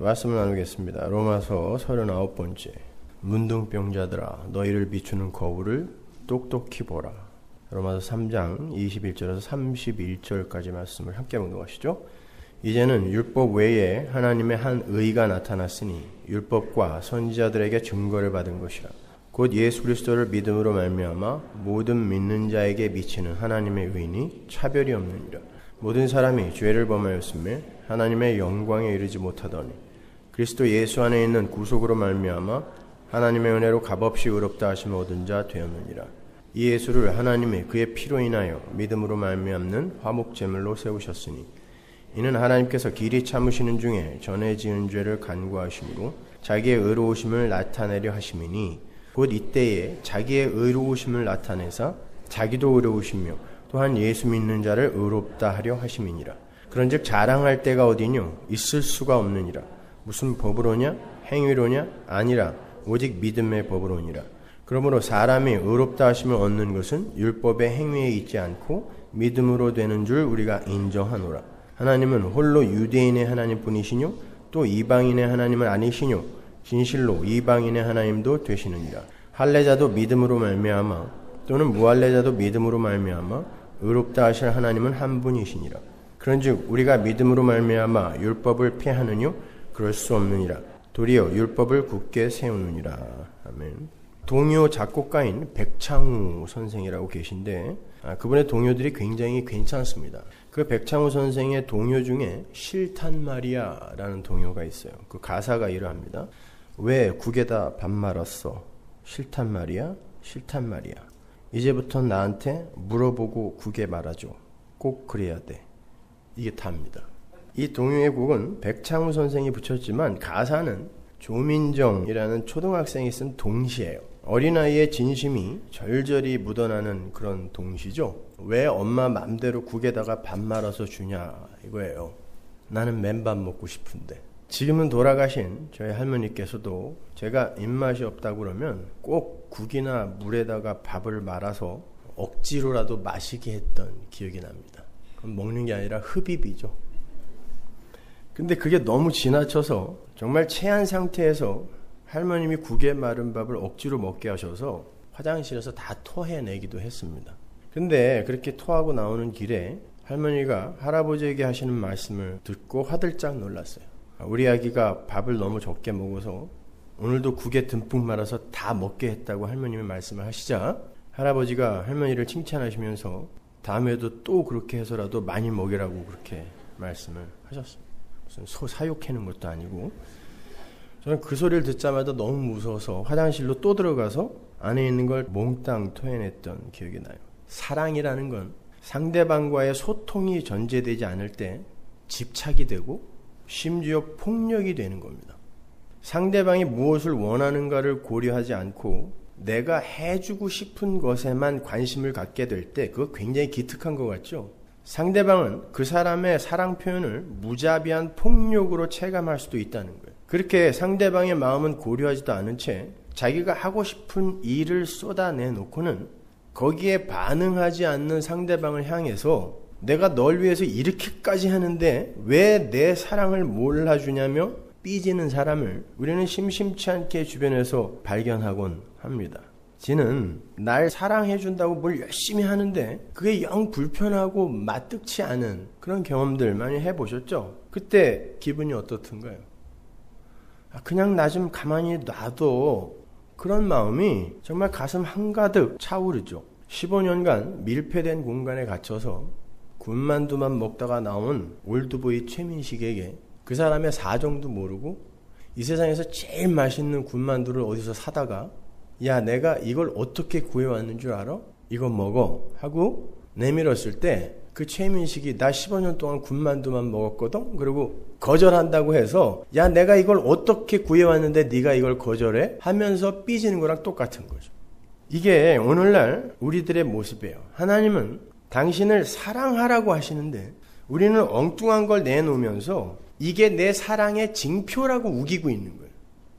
말씀을 나누겠습니다. 로마서 39번째. 문둥병자들아 너희를 비추는 거울을 똑똑히 보라. 로마서 3장 21절에서 31절까지 말씀을 함께 묵상하시죠. 이제는 율법 외에 하나님의 한 의가 나타났으니 율법과 선지자들에게 증거를 받은 것이라. 곧 예수 그리스도를 믿음으로 말미암아 모든 믿는 자에게 미치는 하나님의 의인이 차별이 없느니라. 모든 사람이 죄를 범하였으며 하나님의 영광에 이르지 못하더니 그리스도 예수 안에 있는 구속으로 말미암아 하나님의 은혜로 값없이 의롭다 하심을 얻은 자 되었느니라. 이 예수를 하나님이 그의 피로 인하여 믿음으로 말미암는 화목제물로 세우셨으니 이는 하나님께서 길이 참으시는 중에 전에 지은 죄를 간구하심으로 자기의 의로우심을 나타내려 하심이니 곧 이때에 자기의 의로우심을 나타내사 자기도 의로우시며 또한 예수 믿는 자를 의롭다 하려 하심이니라. 그런즉 자랑할 때가 어디뇨? 있을 수가 없느니라. 무슨 법으로냐? 행위로냐? 아니라 오직 믿음의 법으로니라. 그러므로 사람이 의롭다 하심을 얻는 것은 율법의 행위에 있지 않고 믿음으로 되는 줄 우리가 인정하노라. 하나님은 홀로 유대인의 하나님뿐이시뇨? 또 이방인의 하나님은 아니시뇨? 진실로 이방인의 하나님도 되시느니라. 할례자도 믿음으로 말미암아 또는 무할례자도 믿음으로 말미암아 의롭다 하실 하나님은 한 분이시니라. 그런즉 우리가 믿음으로 말미암아 율법을 폐하느뇨? 그럴 수 없느니라. 도리어 율법을 굳게 세우느니라. 아멘. 동요 작곡가인 백창우 선생이라고 계신데 그분의 동요들이 굉장히 괜찮습니다. 그 백창우 선생의 동요 중에 실탄 말이야라는 동요가 있어요. 그 가사가 이러합니다. 왜 국에다 밥 말았어? 실탄 말이야? 실탄 말이야. 이제부터 나한테 물어보고 국에 말아줘. 꼭 그래야 돼. 이게 답니다. 이 동요의 곡은 백창우 선생이 붙였지만 가사는 조민정이라는 초등학생이 쓴 동시예요. 어린아이의 진심이 절절히 묻어나는 그런 동시죠. 왜 엄마 맘대로 국에다가 밥 말아서 주냐 이거예요. 나는 맨밥 먹고 싶은데. 지금은 돌아가신 저희 할머니께서도 제가 입맛이 없다고 그러면 꼭 국이나 물에다가 밥을 말아서 억지로라도 마시게 했던 기억이 납니다. 그럼 먹는 게 아니라 흡입이죠. 근데 그게 너무 지나쳐서 정말 체한 상태에서 할머님이 국에 마른 밥을 억지로 먹게 하셔서 화장실에서 다 토해내기도 했습니다. 근데 그렇게 토하고 나오는 길에 할머니가 할아버지에게 하시는 말씀을 듣고 화들짝 놀랐어요. 우리 아기가 밥을 너무 적게 먹어서 오늘도 국에 듬뿍 말아서 다 먹게 했다고 할머님이 말씀을 하시자 할아버지가 할머니를 칭찬하시면서 다음에도 또 그렇게 해서라도 많이 먹이라고 그렇게 말씀을 하셨습니다. 무슨 소 사육하는 것도 아니고. 저는 그 소리를 듣자마자 너무 무서워서 화장실로 또 들어가서 안에 있는 걸 몽땅 토해냈던 기억이 나요. 사랑이라는 건 상대방과의 소통이 전제되지 않을 때 집착이 되고 심지어 폭력이 되는 겁니다. 상대방이 무엇을 원하는가를 고려하지 않고 내가 해주고 싶은 것에만 관심을 갖게 될 때 그거 굉장히 기특한 것 같죠? 상대방은 그 사람의 사랑 표현을 무자비한 폭력으로 체감할 수도 있다는 거예요. 그렇게 상대방의 마음은 고려하지도 않은 채 자기가 하고 싶은 일을 쏟아내놓고는 거기에 반응하지 않는 상대방을 향해서 내가 널 위해서 이렇게까지 하는데 왜 내 사랑을 몰라주냐며 삐지는 사람을 우리는 심심치 않게 주변에서 발견하곤 합니다. 지는 날 사랑해준다고 뭘 열심히 하는데 그게 영 불편하고 마뜩치 않은 그런 경험들 많이 해보셨죠? 그때 기분이 어떻던가요? 그냥 나 좀 가만히 놔도 그런 마음이 정말 가슴 한가득 차오르죠. 15년간 밀폐된 공간에 갇혀서 군만두만 먹다가 나온 올드보이 최민식에게 그 사람의 사정도 모르고 이 세상에서 제일 맛있는 군만두를 어디서 사다가 야 내가 이걸 어떻게 구해왔는 줄 알아? 이거 먹어 하고 내밀었을 때 그 최민식이 나 15년 동안 군만두만 먹었거든? 그리고 거절한다고 해서 야 내가 이걸 어떻게 구해왔는데 네가 이걸 거절해? 하면서 삐지는 거랑 똑같은 거죠. 이게 오늘날 우리들의 모습이에요. 하나님은 당신을 사랑하라고 하시는데 우리는 엉뚱한 걸 내놓으면서 이게 내 사랑의 징표라고 우기고 있는 거예요.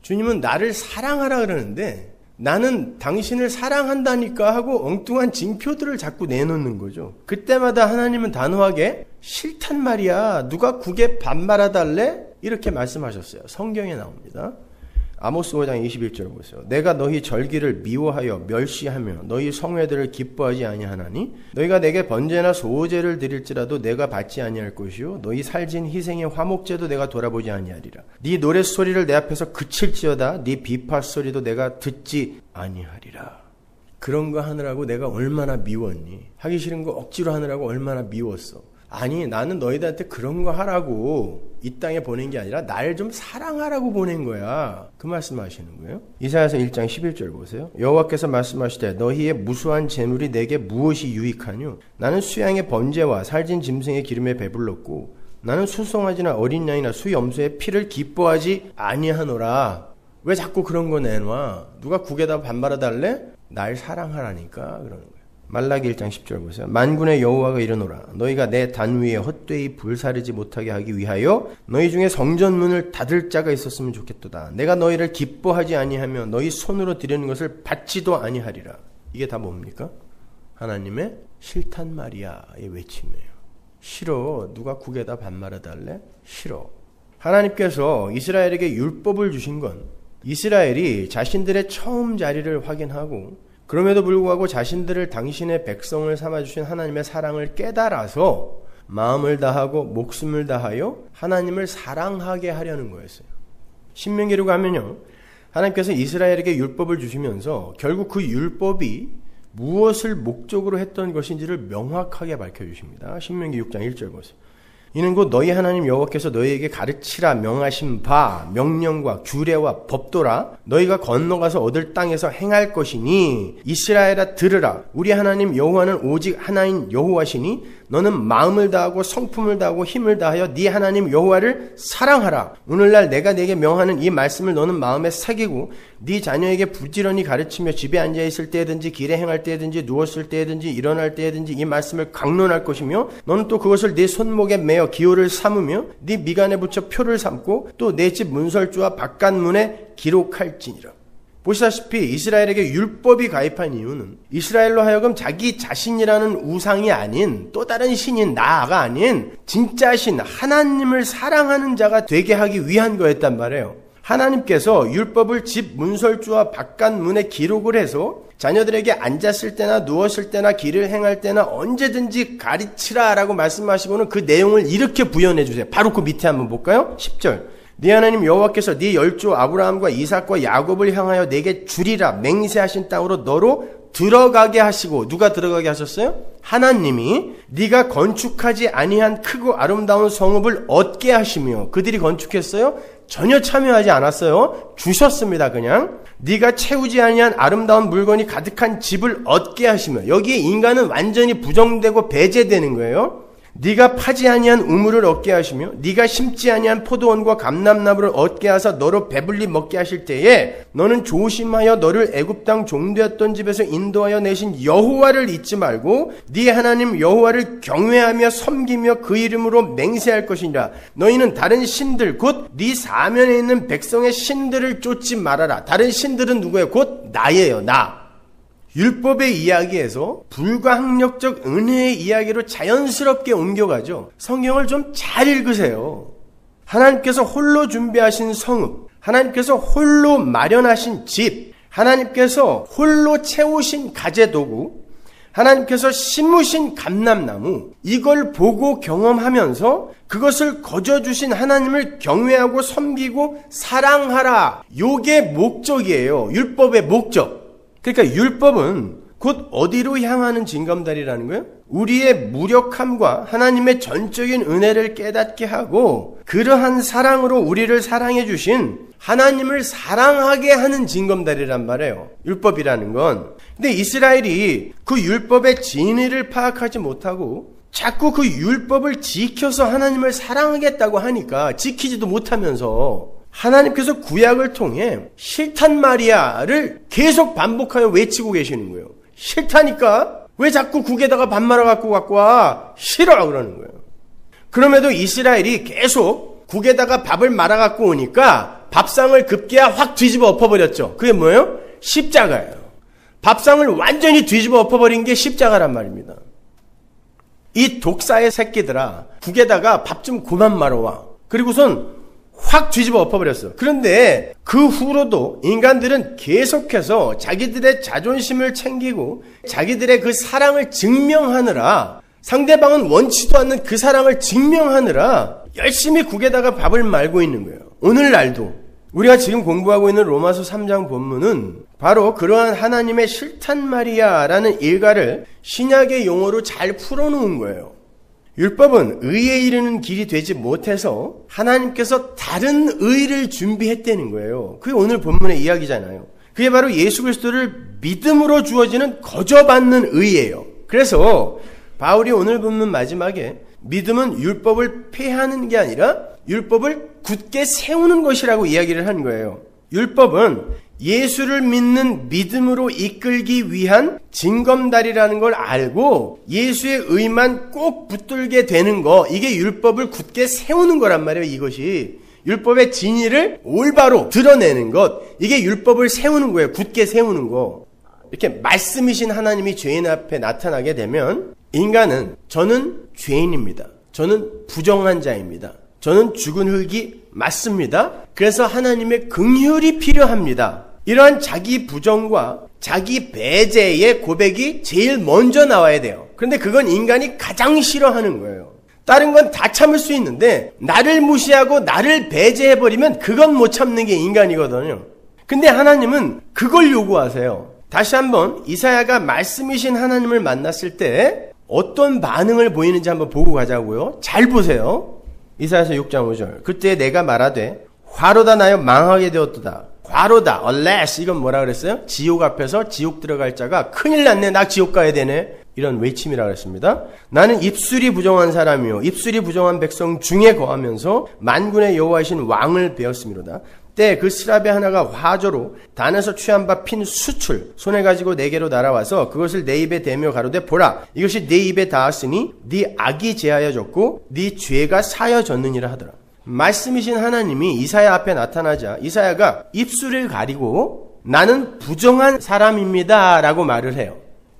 주님은 나를 사랑하라 그러는데 나는 당신을 사랑한다니까 하고 엉뚱한 징표들을 자꾸 내놓는 거죠. 그때마다 하나님은 단호하게 싫단 말이야. 누가 국에 밥 말아달래? 이렇게 말씀하셨어요. 성경에 나옵니다. 아모스 5장 21절 보세요. 내가 너희 절기를 미워하여 멸시하며 너희 성회들을 기뻐하지 아니하나니 너희가 내게 번제나 소제를 드릴지라도 내가 받지 아니할 것이요 너희 살진 희생의 화목제도 내가 돌아보지 아니하리라. 네 노랫소리를 내 앞에서 그칠지어다 네 비파 소리도 내가 듣지 아니하리라. 그런 거 하느라고 내가 얼마나 미웠니? 하기 싫은 거 억지로 하느라고 얼마나 미웠어. 아니 나는 너희들한테 그런 거 하라고 이 땅에 보낸 게 아니라 날 좀 사랑하라고 보낸 거야. 그 말씀하시는 거예요. 이사야서 1장 11절 보세요. 여호와께서 말씀하시되 너희의 무수한 재물이 내게 무엇이 유익하뇨? 나는 수양의 번제와 살진 짐승의 기름에 배불렀고 나는 수송아지나 어린 양이나 수염소의 피를 기뻐하지 아니하노라. 왜 자꾸 그런 거 내놔? 누가 국에다 반말아 달래? 날 사랑하라니까 그러는 거예요. 말라기 1장 10절 보세요. 만군의 여호와가 이르노라. 너희가 내 단 위에 헛되이 불사르지 못하게 하기 위하여 너희 중에 성전문을 닫을 자가 있었으면 좋겠도다. 내가 너희를 기뻐하지 아니하며 너희 손으로 드리는 것을 받지도 아니하리라. 이게 다 뭡니까? 하나님의 싫단 말이야의 외침이에요. 싫어. 누가 국에다 반말해 달래? 싫어. 하나님께서 이스라엘에게 율법을 주신 건 이스라엘이 자신들의 처음 자리를 확인하고 그럼에도 불구하고 자신들을 당신의 백성을 삼아주신 하나님의 사랑을 깨달아서 마음을 다하고 목숨을 다하여 하나님을 사랑하게 하려는 거였어요. 신명기로 가면요. 하나님께서 이스라엘에게 율법을 주시면서 결국 그 율법이 무엇을 목적으로 했던 것인지를 명확하게 밝혀주십니다. 신명기 6장 1절 보세요. 이는 곧 너희 하나님 여호와께서 너희에게 가르치라 명하신 바 명령과 규례와 법도라 너희가 건너가서 얻을 땅에서 행할 것이니 이스라엘아 들으라. 우리 하나님 여호와는 오직 하나인 여호와시니 너는 마음을 다하고 성품을 다하고 힘을 다하여 네 하나님 여호와를 사랑하라. 오늘날 내가 네게 명하는 이 말씀을 너는 마음에 새기고 네 자녀에게 부지런히 가르치며 집에 앉아 있을 때든지 길에 행할 때든지 누웠을 때든지 일어날 때든지 이 말씀을 강론할 것이며 너는 또 그것을 네 손목에 매어 기호를 삼으며 네 미간에 붙여 표를 삼고 또 내 집 문설주와 바깥문에 기록할지니라. 보시다시피 이스라엘에게 율법이 가입한 이유는 이스라엘로 하여금 자기 자신이라는 우상이 아닌 또 다른 신인 나가 아닌 진짜 신 하나님을 사랑하는 자가 되게 하기 위한 거였단 말이에요. 하나님께서 율법을 집 문설주와 바깥문에 기록을 해서 자녀들에게 앉았을 때나 누웠을 때나 길을 행할 때나 언제든지 가르치라라고 말씀하시고는 그 내용을 이렇게 부연해 주세요. 바로 그 밑에 한번 볼까요? 10절. 네 하나님 여호와께서 네 열조 아브라함과 이삭과 야곱을 향하여 내게 주리라 맹세하신 땅으로 너로 들어가게 하시고 누가 들어가게 하셨어요? 하나님이 네가 건축하지 아니한 크고 아름다운 성읍을 얻게 하시며 그들이 건축했어요? 전혀 참여하지 않았어요. 주셨습니다. 그냥 네가 채우지 아니한 아름다운 물건이 가득한 집을 얻게 하시며 여기에 인간은 완전히 부정되고 배제되는 거예요. 네가 파지 아니한 우물을 얻게 하시며 네가 심지 아니한 포도원과 감람나무를 얻게 하사 너로 배불리 먹게 하실 때에 너는 조심하여 너를 애굽 땅 종되었던 집에서 인도하여 내신 여호와를 잊지 말고 네 하나님 여호와를 경외하며 섬기며 그 이름으로 맹세할 것이니라. 너희는 다른 신들 곧 네 사면에 있는 백성의 신들을 쫓지 말아라. 다른 신들은 누구예요? 곧 나예요. 나. 율법의 이야기에서 불가항력적 은혜의 이야기로 자연스럽게 옮겨가죠. 성경을 좀 잘 읽으세요. 하나님께서 홀로 준비하신 성읍, 하나님께서 홀로 마련하신 집, 하나님께서 홀로 채우신 가재도구, 하나님께서 심으신 감람나무, 이걸 보고 경험하면서 그것을 거저주신 하나님을 경외하고 섬기고 사랑하라. 요게 목적이에요. 율법의 목적. 그러니까 율법은 곧 어디로 향하는 징검다리라는 거예요? 우리의 무력함과 하나님의 전적인 은혜를 깨닫게 하고 그러한 사랑으로 우리를 사랑해 주신 하나님을 사랑하게 하는 징검다리란 말이에요. 율법이라는 건. 근데 이스라엘이 그 율법의 진리를 파악하지 못하고 자꾸 그 율법을 지켜서 하나님을 사랑하겠다고 하니까 지키지도 못하면서 하나님께서 구약을 통해 싫단 말이야를 계속 반복하여 외치고 계시는 거예요. 싫다니까? 왜 자꾸 국에다가 밥 말아 갖고 와? 싫어! 그러는 거예요. 그럼에도 이스라엘이 계속 국에다가 밥을 말아 갖고 오니까 밥상을 급기야 확 뒤집어 엎어버렸죠. 그게 뭐예요? 십자가예요. 밥상을 완전히 뒤집어 엎어버린 게 십자가란 말입니다. 이 독사의 새끼들아, 국에다가 밥 좀 그만 말아와. 그리고선 확 뒤집어 엎어버렸어. 그런데 그 후로도 인간들은 계속해서 자기들의 자존심을 챙기고 자기들의 그 사랑을 증명하느라, 상대방은 원치도 않는 그 사랑을 증명하느라 열심히 국에다가 밥을 말고 있는 거예요. 오늘날도 우리가 지금 공부하고 있는 로마서 3장 본문은 바로 그러한 하나님의 싫단 말이야라는 일가를 신약의 용어로 잘 풀어놓은 거예요. 율법은 의에 이르는 길이 되지 못해서 하나님께서 다른 의를 준비했다는 거예요. 그게 오늘 본문의 이야기잖아요. 그게 바로 예수 그리스도를 믿음으로 주어지는 거저받는 의예요. 그래서 바울이 오늘 본문 마지막에 믿음은 율법을 폐하는 게 아니라 율법을 굳게 세우는 것이라고 이야기를 한 거예요. 율법은 예수를 믿는 믿음으로 이끌기 위한 징검다리라는 걸 알고 예수의 의만 꼭 붙들게 되는 거, 이게 율법을 굳게 세우는 거란 말이에요. 이것이 율법의 진리를 올바로 드러내는 것, 이게 율법을 세우는 거예요. 굳게 세우는 거. 이렇게 말씀이신 하나님이 죄인 앞에 나타나게 되면 인간은 저는 죄인입니다. 저는 부정한 자입니다. 저는 죽은 흙이 맞습니다. 그래서 하나님의 긍휼이 필요합니다. 이러한 자기 부정과 자기 배제의 고백이 제일 먼저 나와야 돼요. 그런데 그건 인간이 가장 싫어하는 거예요. 다른 건 다 참을 수 있는데 나를 무시하고 나를 배제해버리면 그건 못 참는 게 인간이거든요. 근데 하나님은 그걸 요구하세요. 다시 한번 이사야가 말씀이신 하나님을 만났을 때 어떤 반응을 보이는지 한번 보고 가자고요. 잘 보세요. 이사야서 6장 5절. 그때 내가 말하되 화로다 나여 망하게 되었도다. 화로다, unless, 이건 뭐라 그랬어요? 지옥 앞에서 지옥 들어갈 자가 큰일 났네, 나 지옥 가야 되네, 이런 외침이라 그랬습니다. 나는 입술이 부정한 사람이요 입술이 부정한 백성 중에 거하면서 만군의 여호와이신 왕을 배웠음이로다. 때 그 스라베 하나가 화조로 단에서 취한 바 핀 수출 손에 가지고 내게로 날아와서 그것을 내 입에 대며 가로되 보라, 이것이 내 입에 닿았으니 네 악이 제하여졌고 네 죄가 사여졌느니라 하더라. 말씀이신 하나님이 이사야 앞에 나타나자 이사야가 입술을 가리고 나는 부정한 사람입니다 라고 말을 해요.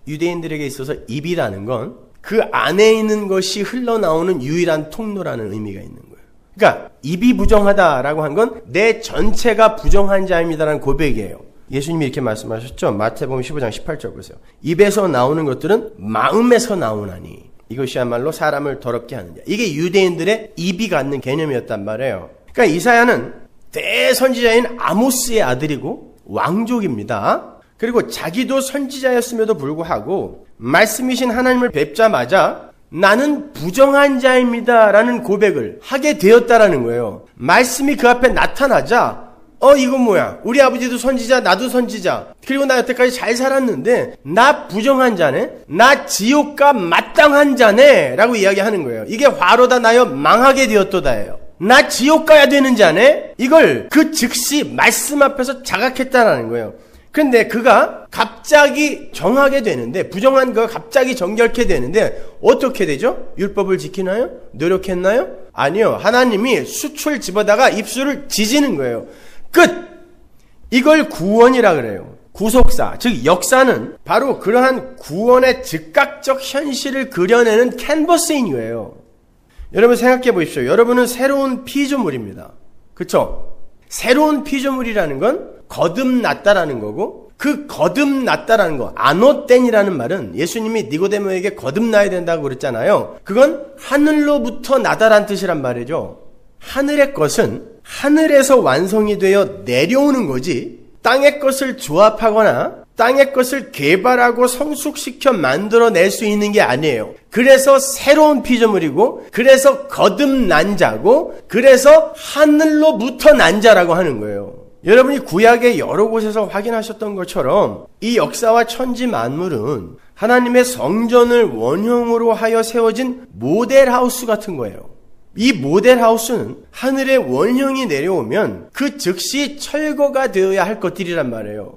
유대인들에게 있어서 입이라는 건 그 안에 있는 것이 흘러나오는 유일한 통로라는 의미가 있는 거예요. 그러니까 입이 부정하다라고 한 건 내 전체가 부정한 자입니다라는 고백이에요. 예수님이 이렇게 말씀하셨죠. 마태복음 15장 18절 보세요. 입에서 나오는 것들은 마음에서 나오나니 이것이야말로 사람을 더럽게 하느냐. 이게 유대인들의 입이 갖는 개념이었단 말이에요. 그러니까 이사야는 대선지자인 아모스의 아들이고 왕족입니다. 그리고 자기도 선지자였음에도 불구하고 말씀이신 하나님을 뵙자마자 나는 부정한 자입니다 라는 고백을 하게 되었다라는 거예요. 말씀이 그 앞에 나타나자 이건 뭐야? 우리 아버지도 선지자, 나도 선지자. 그리고 나 여태까지 잘 살았는데 나 부정한 자네? 나 지옥가 마땅한 자네? 라고 이야기하는 거예요. 이게 화로다 나여 망하게 되었도다예요. 나 지옥 가야 되는 자네? 이걸 그 즉시 말씀 앞에서 자각했다라는 거예요. 근데 그가 갑자기 정하게 되는데, 부정한 그가 갑자기 정결케 되는데 어떻게 되죠? 율법을 지키나요? 노력했나요? 아니요. 하나님이 수출 집어다가 입술을 지지는 거예요. 끝! 이걸 구원이라 그래요. 구속사, 즉 역사는 바로 그러한 구원의 즉각적 현실을 그려내는 캔버스인 거예요. 여러분 생각해 보십시오. 여러분은 새로운 피조물입니다. 그렇죠? 새로운 피조물이라는 건 거듭났다라는 거고, 그 거듭났다라는 거, 아노땐이라는 말은 예수님이 니고데모에게 거듭나야 된다고 그랬잖아요. 그건 하늘로부터 나다란 뜻이란 말이죠. 하늘의 것은 하늘에서 완성이 되어 내려오는 거지, 땅의 것을 조합하거나 땅의 것을 개발하고 성숙시켜 만들어낼 수 있는 게 아니에요. 그래서 새로운 피조물이고, 그래서 거듭난 자고, 그래서 하늘로부터 난 자라고 하는 거예요. 여러분이 구약의 여러 곳에서 확인하셨던 것처럼 이 역사와 천지 만물은 하나님의 성전을 원형으로 하여 세워진 모델하우스 같은 거예요. 이 모델하우스는 하늘의 원형이 내려오면 그 즉시 철거가 되어야 할 것들이란 말이에요.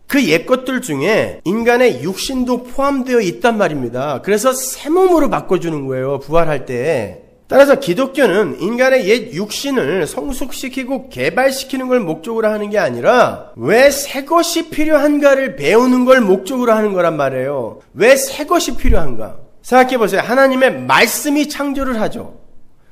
그 옛것들 중에 인간의 육신도 포함되어 있단 말입니다. 그래서 새 몸으로 바꿔주는 거예요, 부활할 때. 따라서 기독교는 인간의 옛 육신을 성숙시키고 개발시키는 걸 목적으로 하는 게 아니라 왜 새 것이 필요한가를 배우는 걸 목적으로 하는 거란 말이에요. 왜 새 것이 필요한가? 생각해 보세요. 하나님의 말씀이 창조를 하죠.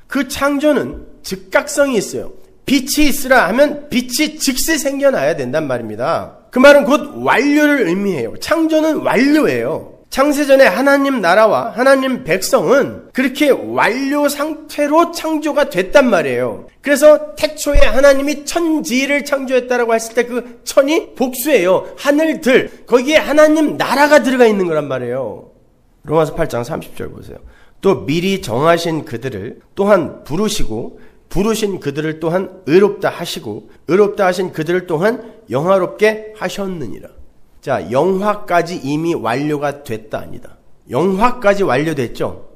그 창조는 즉각성이 있어요. 빛이 있으라 하면 빛이 즉시 생겨나야 된단 말입니다. 그 말은 곧 완료를 의미해요. 창조는 완료예요. 창세전에 하나님 나라와 하나님 백성은 그렇게 완료 상태로 창조가 됐단 말이에요. 그래서 태초에 하나님이 천지를 창조했다라고 했을 때 그 천이 복수예요. 하늘들, 거기에 하나님 나라가 들어가 있는 거란 말이에요. 로마서 8장 30절 보세요. 또 미리 정하신 그들을 또한 부르시고 부르신 그들을 또한 의롭다 하시고 의롭다 하신 그들을 또한 영화롭게 하셨느니라. 자, 영화까지 이미 완료가 됐다 아니다. 영화까지 완료됐죠.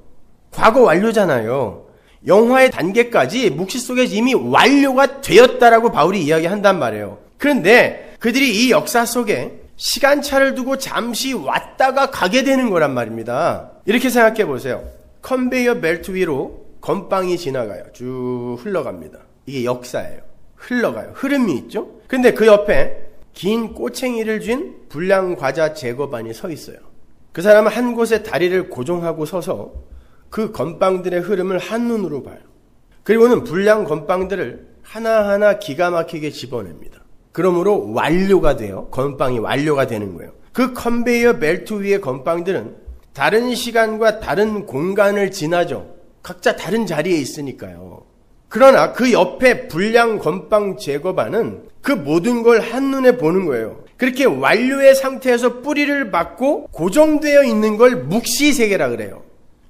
과거 완료잖아요. 영화의 단계까지 묵시 속에 이미 완료가 되었다라고 바울이 이야기한단 말이에요. 그런데 그들이 이 역사 속에 시간차를 두고 잠시 왔다가 가게 되는 거란 말입니다. 이렇게 생각해 보세요. 컨베이어 벨트 위로 건빵이 지나가요. 쭉 흘러갑니다. 이게 역사예요. 흘러가요. 흐름이 있죠. 근데 그 옆에 긴 꼬챙이를 쥔 불량과자 제거반이 서 있어요. 그 사람은 한 곳에 다리를 고정하고 서서 그 건빵들의 흐름을 한눈으로 봐요. 그리고는 불량 건빵들을 하나하나 기가 막히게 집어냅니다. 그러므로 완료가 돼요. 건빵이 완료가 되는 거예요. 그 컨베이어 벨트 위의 건빵들은 다른 시간과 다른 공간을 지나죠. 각자 다른 자리에 있으니까요. 그러나 그 옆에 불량 건빵 제거반은 그 모든 걸 한눈에 보는 거예요. 그렇게 완료의 상태에서 뿌리를 받고 고정되어 있는 걸 묵시세계라 그래요.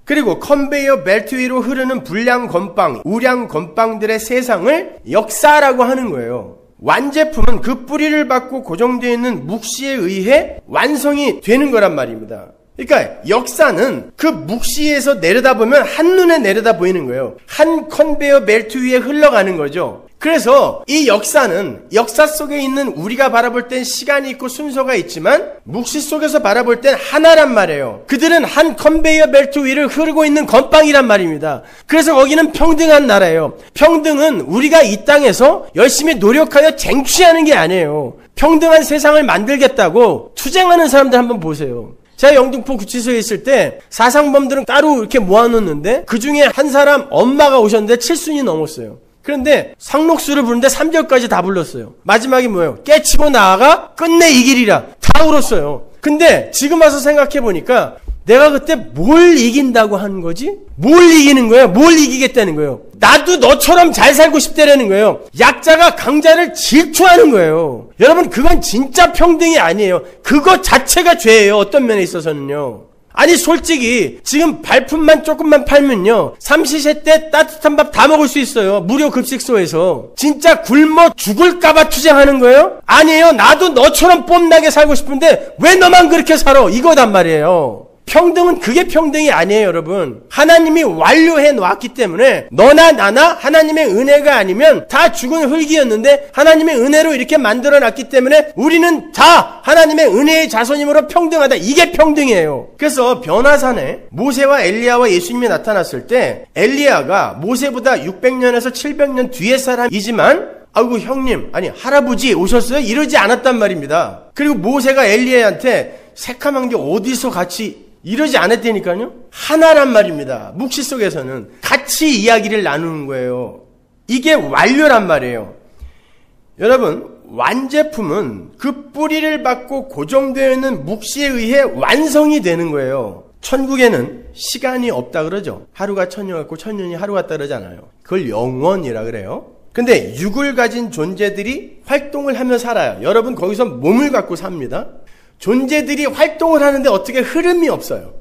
그리고 컨베이어 벨트 위로 흐르는 불량 건빵, 우량 건빵들의 세상을 역사라고 하는 거예요. 완제품은 그 뿌리를 받고 고정되어 있는 묵시에 의해 완성이 되는 거란 말입니다. 그러니까 역사는 그 묵시에서 내려다보면 한눈에 내려다 보이는 거예요. 한 컨베이어 벨트 위에 흘러가는 거죠. 그래서 이 역사는 역사 속에 있는 우리가 바라볼 땐 시간이 있고 순서가 있지만 묵시 속에서 바라볼 땐 하나란 말이에요. 그들은 한 컨베이어 벨트 위를 흐르고 있는 건빵이란 말입니다. 그래서 거기는 평등한 나라예요. 평등은 우리가 이 땅에서 열심히 노력하여 쟁취하는 게 아니에요. 평등한 세상을 만들겠다고 투쟁하는 사람들 한번 보세요. 제가 영등포 구치소에 있을 때 사상범들은 따로 이렇게 모아놓는데 그 중에 한 사람 엄마가 오셨는데 7순이 넘었어요. 그런데 상록수를 부르는데 3절까지 다 불렀어요. 마지막이 뭐예요? 깨치고 나아가 끝내 이기리라. 다 울었어요. 근데 지금 와서 생각해보니까 내가 그때 뭘 이긴다고 하는 거지? 뭘 이기는 거예요? 뭘 이기겠다는 거예요? 나도 너처럼 잘 살고 싶다라는 거예요. 약자가 강자를 질투하는 거예요. 여러분, 그건 진짜 평등이 아니에요. 그거 자체가 죄예요. 어떤 면에 있어서는요. 아니 솔직히 지금 발품만 조금만 팔면요 삼시세 때 따뜻한 밥 다 먹을 수 있어요. 무료 급식소에서. 진짜 굶어 죽을까봐 투쟁하는 거예요? 아니에요. 나도 너처럼 뽐나게 살고 싶은데 왜 너만 그렇게 살아? 이거단 말이에요. 평등은 그게 평등이 아니에요, 여러분. 하나님이 완료해 놓았기 때문에 너나 나나 하나님의 은혜가 아니면 다 죽은 흙이었는데 하나님의 은혜로 이렇게 만들어 놨기 때문에 우리는 다 하나님의 은혜의 자손임으로 평등하다. 이게 평등이에요. 그래서 변화산에 모세와 엘리야와 예수님이 나타났을 때 엘리야가 모세보다 600년에서 700년 뒤의 사람이지만 아이고 형님, 아니 할아버지 오셨어요? 이러지 않았단 말입니다. 그리고 모세가 엘리야한테 새카만 게 어디서 같이 이러지 않았다니까요. 하나란 말입니다. 묵시 속에서는 같이 이야기를 나누는 거예요. 이게 완료란 말이에요. 여러분, 완제품은 그 뿌리를 받고 고정되어 있는 묵시에 의해 완성이 되는 거예요. 천국에는 시간이 없다 그러죠. 하루가 천년 같고 천년이 하루 같다 그러잖아요. 그걸 영원이라 그래요. 근데 육을 가진 존재들이 활동을 하며 살아요. 여러분, 거기서 몸을 갖고 삽니다. 존재들이 활동을 하는데 어떻게 흐름이 없어요.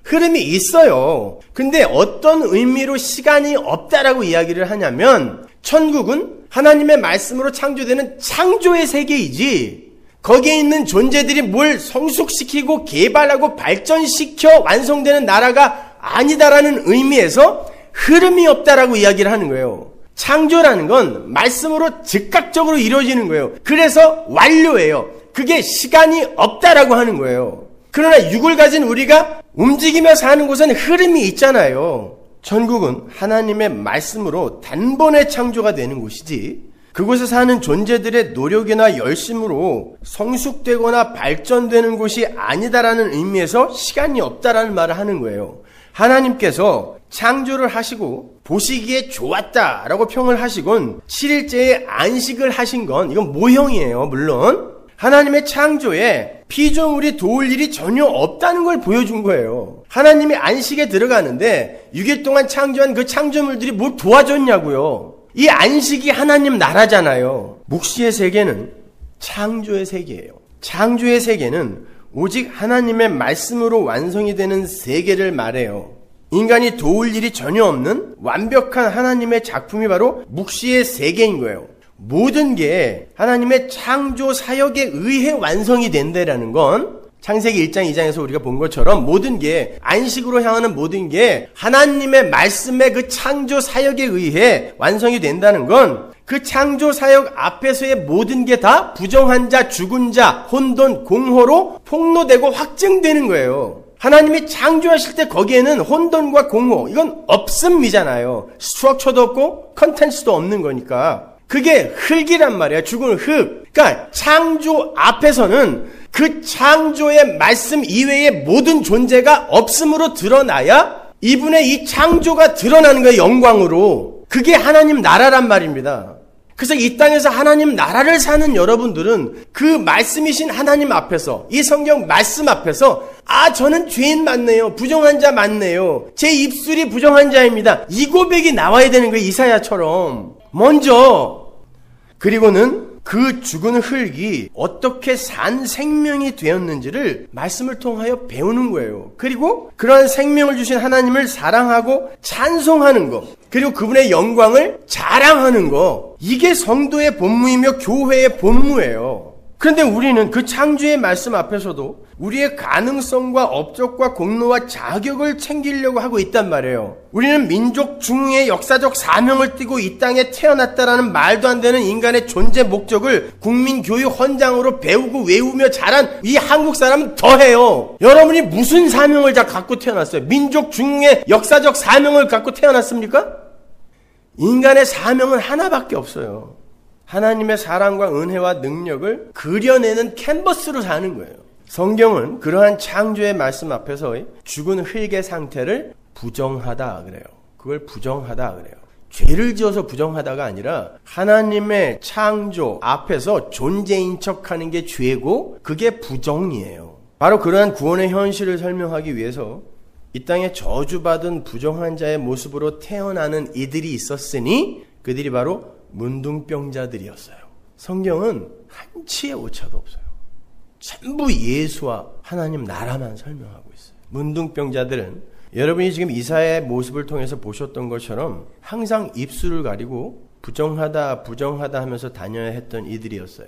흐름이 있어요. 근데 어떤 의미로 시간이 없다라고 이야기를 하냐면 천국은 하나님의 말씀으로 창조되는 창조의 세계이지 거기에 있는 존재들이 뭘 성숙시키고 개발하고 발전시켜 완성되는 나라가 아니다라는 의미에서 흐름이 없다라고 이야기를 하는 거예요. 창조라는 건 말씀으로 즉각적으로 이루어지는 거예요. 그래서 완료예요. 그게 시간이 없다라고 하는 거예요. 그러나 육을 가진 우리가 움직이며 사는 곳은 흐름이 있잖아요. 천국은 하나님의 말씀으로 단번에 창조가 되는 곳이지 그곳에 사는 존재들의 노력이나 열심으로 성숙되거나 발전되는 곳이 아니다라는 의미에서 시간이 없다라는 말을 하는 거예요. 하나님께서 창조를 하시고 보시기에 좋았다라고 평을 하시곤 7일째에 안식을 하신 건 이건 모형이에요. 물론 하나님의 창조에 피조물이 도울 일이 전혀 없다는 걸 보여준 거예요. 하나님이 안식에 들어가는데 6일 동안 창조한 그 창조물들이 뭘 도와줬냐고요. 이 안식이 하나님 나라잖아요. 묵시의 세계는 창조의 세계예요. 창조의 세계는 오직 하나님의 말씀으로 완성이 되는 세계를 말해요. 인간이 도울 일이 전혀 없는 완벽한 하나님의 작품이 바로 묵시의 세계인 거예요. 모든 게 하나님의 창조 사역에 의해 완성이 된다라는 건 창세기 1장 2장에서 우리가 본 것처럼 모든 게 안식으로 향하는 모든 게 하나님의 말씀의 그 창조 사역에 의해 완성이 된다는 건 그 창조 사역 앞에서의 모든 게 다 부정한 자, 죽은 자, 혼돈, 공허로 폭로되고 확증되는 거예요. 하나님이 창조하실 때 거기에는 혼돈과 공허 이건 없음이잖아요. 스트럭처도 없고 컨텐츠도 없는 거니까. 그게 흙이란 말이야. 죽은 흙. 그러니까 창조 앞에서는 그 창조의 말씀 이외의 모든 존재가 없음으로 드러나야 이분의 이 창조가 드러나는 거예요. 영광으로. 그게 하나님 나라란 말입니다. 그래서 이 땅에서 하나님 나라를 사는 여러분들은 그 말씀이신 하나님 앞에서 이 성경 말씀 앞에서 저는 죄인 맞네요. 부정한 자 맞네요. 제 입술이 부정한 자입니다. 이 고백이 나와야 되는 거예요. 이사야처럼. 먼저 그리고는 그 죽은 흙이 어떻게 산 생명이 되었는지를 말씀을 통하여 배우는 거예요. 그리고 그러한 생명을 주신 하나님을 사랑하고 찬송하는 것, 그리고 그분의 영광을 자랑하는 것, 이게 성도의 본무이며 교회의 본무예요. 그런데 우리는 그 창조의 말씀 앞에서도 우리의 가능성과 업적과 공로와 자격을 챙기려고 하고 있단 말이에요. 우리는 민족 중흥의 역사적 사명을 띠고 이 땅에 태어났다라는 말도 안 되는 인간의 존재 목적을 국민교육 헌장으로 배우고 외우며 자란 이 한국 사람은 더해요. 여러분이 무슨 사명을 다 갖고 태어났어요? 민족 중흥의 역사적 사명을 갖고 태어났습니까? 인간의 사명은 하나밖에 없어요. 하나님의 사랑과 은혜와 능력을 그려내는 캔버스로 사는 거예요. 성경은 그러한 창조의 말씀 앞에서 죽은 흙의 상태를 부정하다 그래요. 그걸 부정하다 그래요. 죄를 지어서 부정하다가 아니라 하나님의 창조 앞에서 존재인 척하는 게 죄고 그게 부정이에요. 바로 그러한 구원의 현실을 설명하기 위해서 이 땅에 저주받은 부정한 자의 모습으로 태어나는 이들이 있었으니 그들이 바로 문둥병자들이었어요. 성경은 한치의 오차도 없어요. 전부 예수와 하나님 나라만 설명하고 있어요. 문둥병자들은 여러분이 지금 이사야의 모습을 통해서 보셨던 것처럼 항상 입술을 가리고 부정하다 하면서 다녀야 했던 이들이었어요.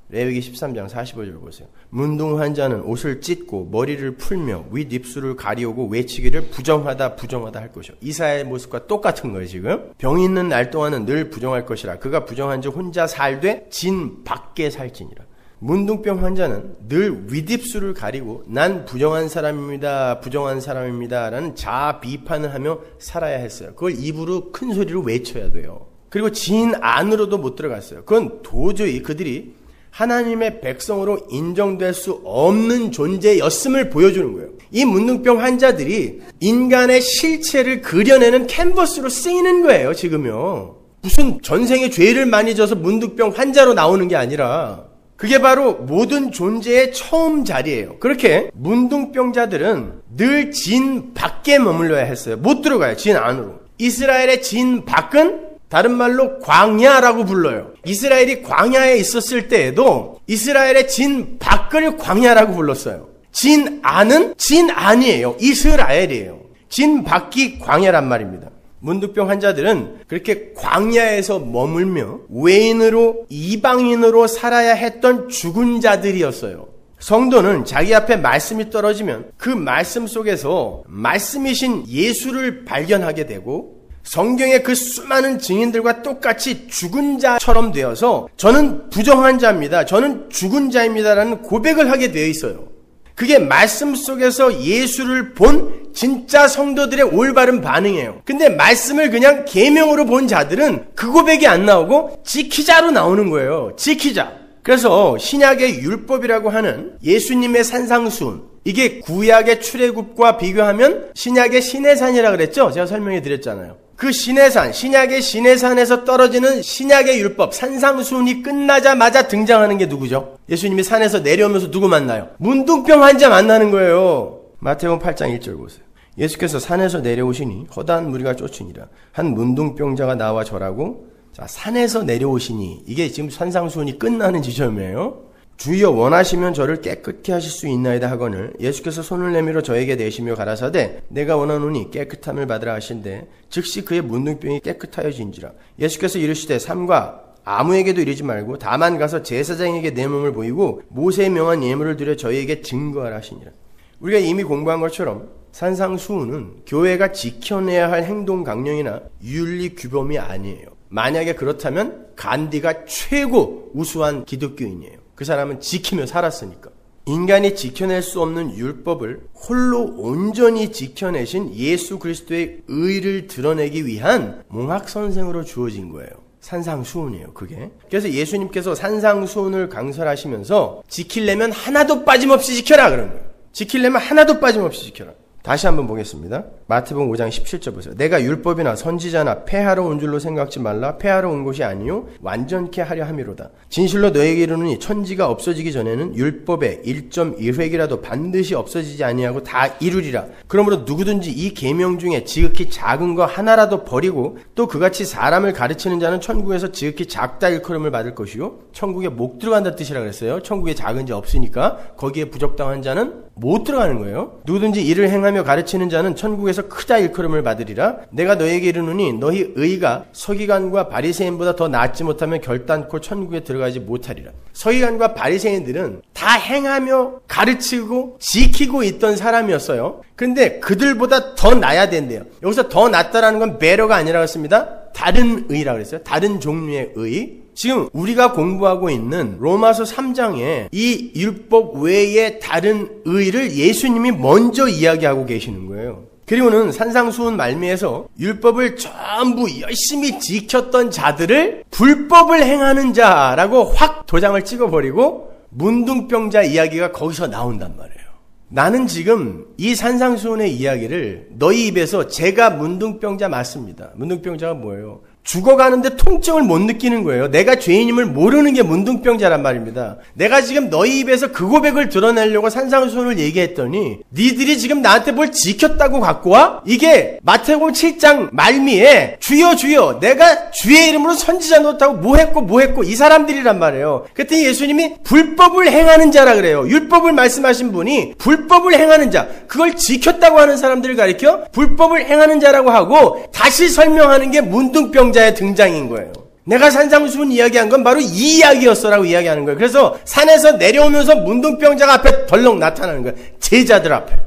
레위기 13장 45절 보세요. 문둥한 자는 옷을 찢고 머리를 풀며 윗입술을 가리우고 외치기를 부정하다 할 것이요. 이사야의 모습과 똑같은 거예요. 지금 병이 있는 날 동안은 늘 부정할 것이라 그가 부정한 지 혼자 살되 진 밖에 살지니라. 문둥병 환자는 늘 윗입술을 가리고 난 부정한 사람입니다 라는 자아 비판을 하며 살아야 했어요. 그걸 입으로 큰 소리로 외쳐야 돼요. 그리고 진 안으로도 못 들어갔어요. 그건 도저히 그들이 하나님의 백성으로 인정될 수 없는 존재였음을 보여주는 거예요. 이 문둥병 환자들이 인간의 실체를 그려내는 캔버스로 쓰이는 거예요. 지금요. 무슨 전생에 죄를 많이 져서 문둥병 환자로 나오는 게 아니라 그게 바로 모든 존재의 처음 자리예요. 그렇게 문둥병자들은 늘 진 밖에 머물러야 했어요. 못 들어가요. 진 안으로. 이스라엘의 진 밖은 다른 말로 광야라고 불러요. 이스라엘이 광야에 있었을 때에도 이스라엘의 진 밖을 광야라고 불렀어요. 진 안은 진 안이에요. 이스라엘이에요. 진 밖이 광야란 말입니다. 문둥병 환자들은 그렇게 광야에서 머물며 외인으로 이방인으로 살아야 했던 죽은 자들이었어요. 성도는 자기 앞에 말씀이 떨어지면 그 말씀 속에서 말씀이신 예수를 발견하게 되고 성경의 그 수많은 증인들과 똑같이 죽은 자처럼 되어서 저는 부정한 자입니다. 저는 죽은 자입니다라는 고백을 하게 되어 있어요. 그게 말씀 속에서 예수를 본 진짜 성도들의 올바른 반응이에요. 근데 말씀을 그냥 계명으로 본 자들은 그 고백이 안 나오고 지키자로 나오는 거예요. 지키자. 그래서 신약의 율법이라고 하는 예수님의 산상수훈, 이게 구약의 출애굽과 비교하면 신약의 시내산이라 그랬죠? 제가 설명해 드렸잖아요. 그 시내산, 신약의 시내산에서 떨어지는 신약의 율법, 산상수훈이 끝나자마자 등장하는 게 누구죠? 예수님이 산에서 내려오면서 누구 만나요? 문둥병 환자 만나는 거예요. 마태복음 8장 1절 보세요. 예수께서 산에서 내려오시니 허다한 무리가 쫓으니라. 한 문둥병자가 나와 절하고, 자, 산에서 내려오시니, 이게 지금 산상수훈이 끝나는 지점이에요. 주여 원하시면 저를 깨끗게 하실 수 있나이다 하거늘 예수께서 손을 내밀어 저에게 내시며 가라사대 내가 원하노니 깨끗함을 받으라 하신대 즉시 그의 문둥병이 깨끗하여진지라. 예수께서 이르시되 삼가 아무에게도 이르지 말고 다만 가서 제사장에게 내 몸을 보이고 모세의 명한 예물을 드려 저희에게 증거하라 하시니라. 우리가 이미 공부한 것처럼 산상수훈은 교회가 지켜내야 할 행동 강령이나 윤리 규범이 아니에요. 만약에 그렇다면 간디가 최고 우수한 기독교인이에요. 그 사람은 지키며 살았으니까. 인간이 지켜낼 수 없는 율법을 홀로 온전히 지켜내신 예수 그리스도의 의를 드러내기 위한 몽학선생으로 주어진 거예요. 산상수훈이에요, 그게. 그래서 예수님께서 산상수훈을 강설하시면서 지키려면 하나도 빠짐없이 지켜라 그런 거예요. 지키려면 하나도 빠짐없이 지켜라. 다시 한번 보겠습니다. 마태복음 5장 17절 보세요. 내가 율법이나 선지자나 폐하러 온 줄로 생각지 말라. 폐하러 온 것이 아니요 완전케 하려 함이로다. 진실로 너에게 이르노니 천지가 없어지기 전에는 율법의 1.1획이라도 반드시 없어지지 아니하고 다 이루리라. 그러므로 누구든지 이 계명 중에 지극히 작은 거 하나라도 버리고 또 그같이 사람을 가르치는 자는 천국에서 지극히 작다 일컬음을 받을 것이요 천국에 못 들어간다 뜻이라 그랬어요. 천국에 작은지 없으니까 거기에 부적당한 자는 못 들어가는 거예요. 누구든지 이를 행하며 가르치는 자는 천국에서 크다 일컬음을 받으리라. 내가 너에게 이르노니 너희 의가 서기관과 바리새인보다 더 낫지 못하면 결단코 천국에 들어가지 못하리라. 서기관과 바리새인들은 다 행하며 가르치고 지키고 있던 사람이었어요. 그런데 그들보다 더 나아야 된대요. 여기서 더 낫다라는 건 better 아니라고 했습니다. 다른 의라고 그랬어요. 다른 종류의 의. 지금 우리가 공부하고 있는 로마서 3장에 이 율법 외에 다른 의를 예수님이 먼저 이야기하고 계시는 거예요. 그리고는 산상수훈 말미에서 율법을 전부 열심히 지켰던 자들을 불법을 행하는 자라고 확 도장을 찍어버리고 문둥병자 이야기가 거기서 나온단 말이에요. 나는 지금 이 산상수훈의 이야기를 너희 입에서 제가 문둥병자 맞습니다. 문둥병자가 뭐예요? 죽어가는데 통증을 못 느끼는 거예요. 내가 죄인임을 모르는 게 문둥병자란 말입니다. 내가 지금 너희 입에서 그 고백을 드러내려고 산상수훈을 얘기했더니 니들이 지금 나한테 뭘 지켰다고 갖고 와? 이게 마태복음 7장 말미에 주여 주여 내가 주의 이름으로 선지자 노릇하고 뭐 했고 이 사람들이란 말이에요. 그랬더니 예수님이 불법을 행하는 자라 그래요. 율법을 말씀하신 분이 불법을 행하는 자, 그걸 지켰다고 하는 사람들을 가리켜 불법을 행하는 자라고 하고 다시 설명하는 게 문둥병 자의 등장인 거예요. 내가 산상수훈 이야기한 건 바로 이 이야기였어라고 이야기하는 거예요. 그래서 산에서 내려오면서 문둥병자가 앞에 덜렁 나타나는 거예요. 제자들 앞에.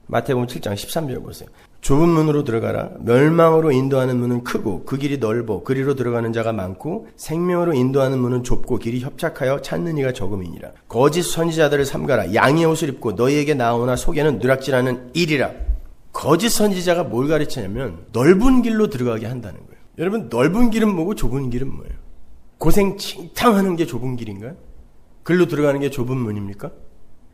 마태복음 7장 13절 보세요. 좁은 문으로 들어가라. 멸망으로 인도하는 문은 크고 그 길이 넓어 그리로 들어가는 자가 많고 생명으로 인도하는 문은 좁고 길이 협착하여 찾는 이가 적음이니라. 거짓 선지자들을 삼가라. 양의 옷을 입고 너희에게 나오나 속에는 누락질하는 일이라. 거짓 선지자가 뭘 가르치냐면 넓은 길로 들어가게 한다는 거예요. 여러분, 넓은 길은 뭐고 좁은 길은 뭐예요? 고생 칭탕하는 게 좁은 길인가요? 글로 들어가는 게 좁은 문입니까?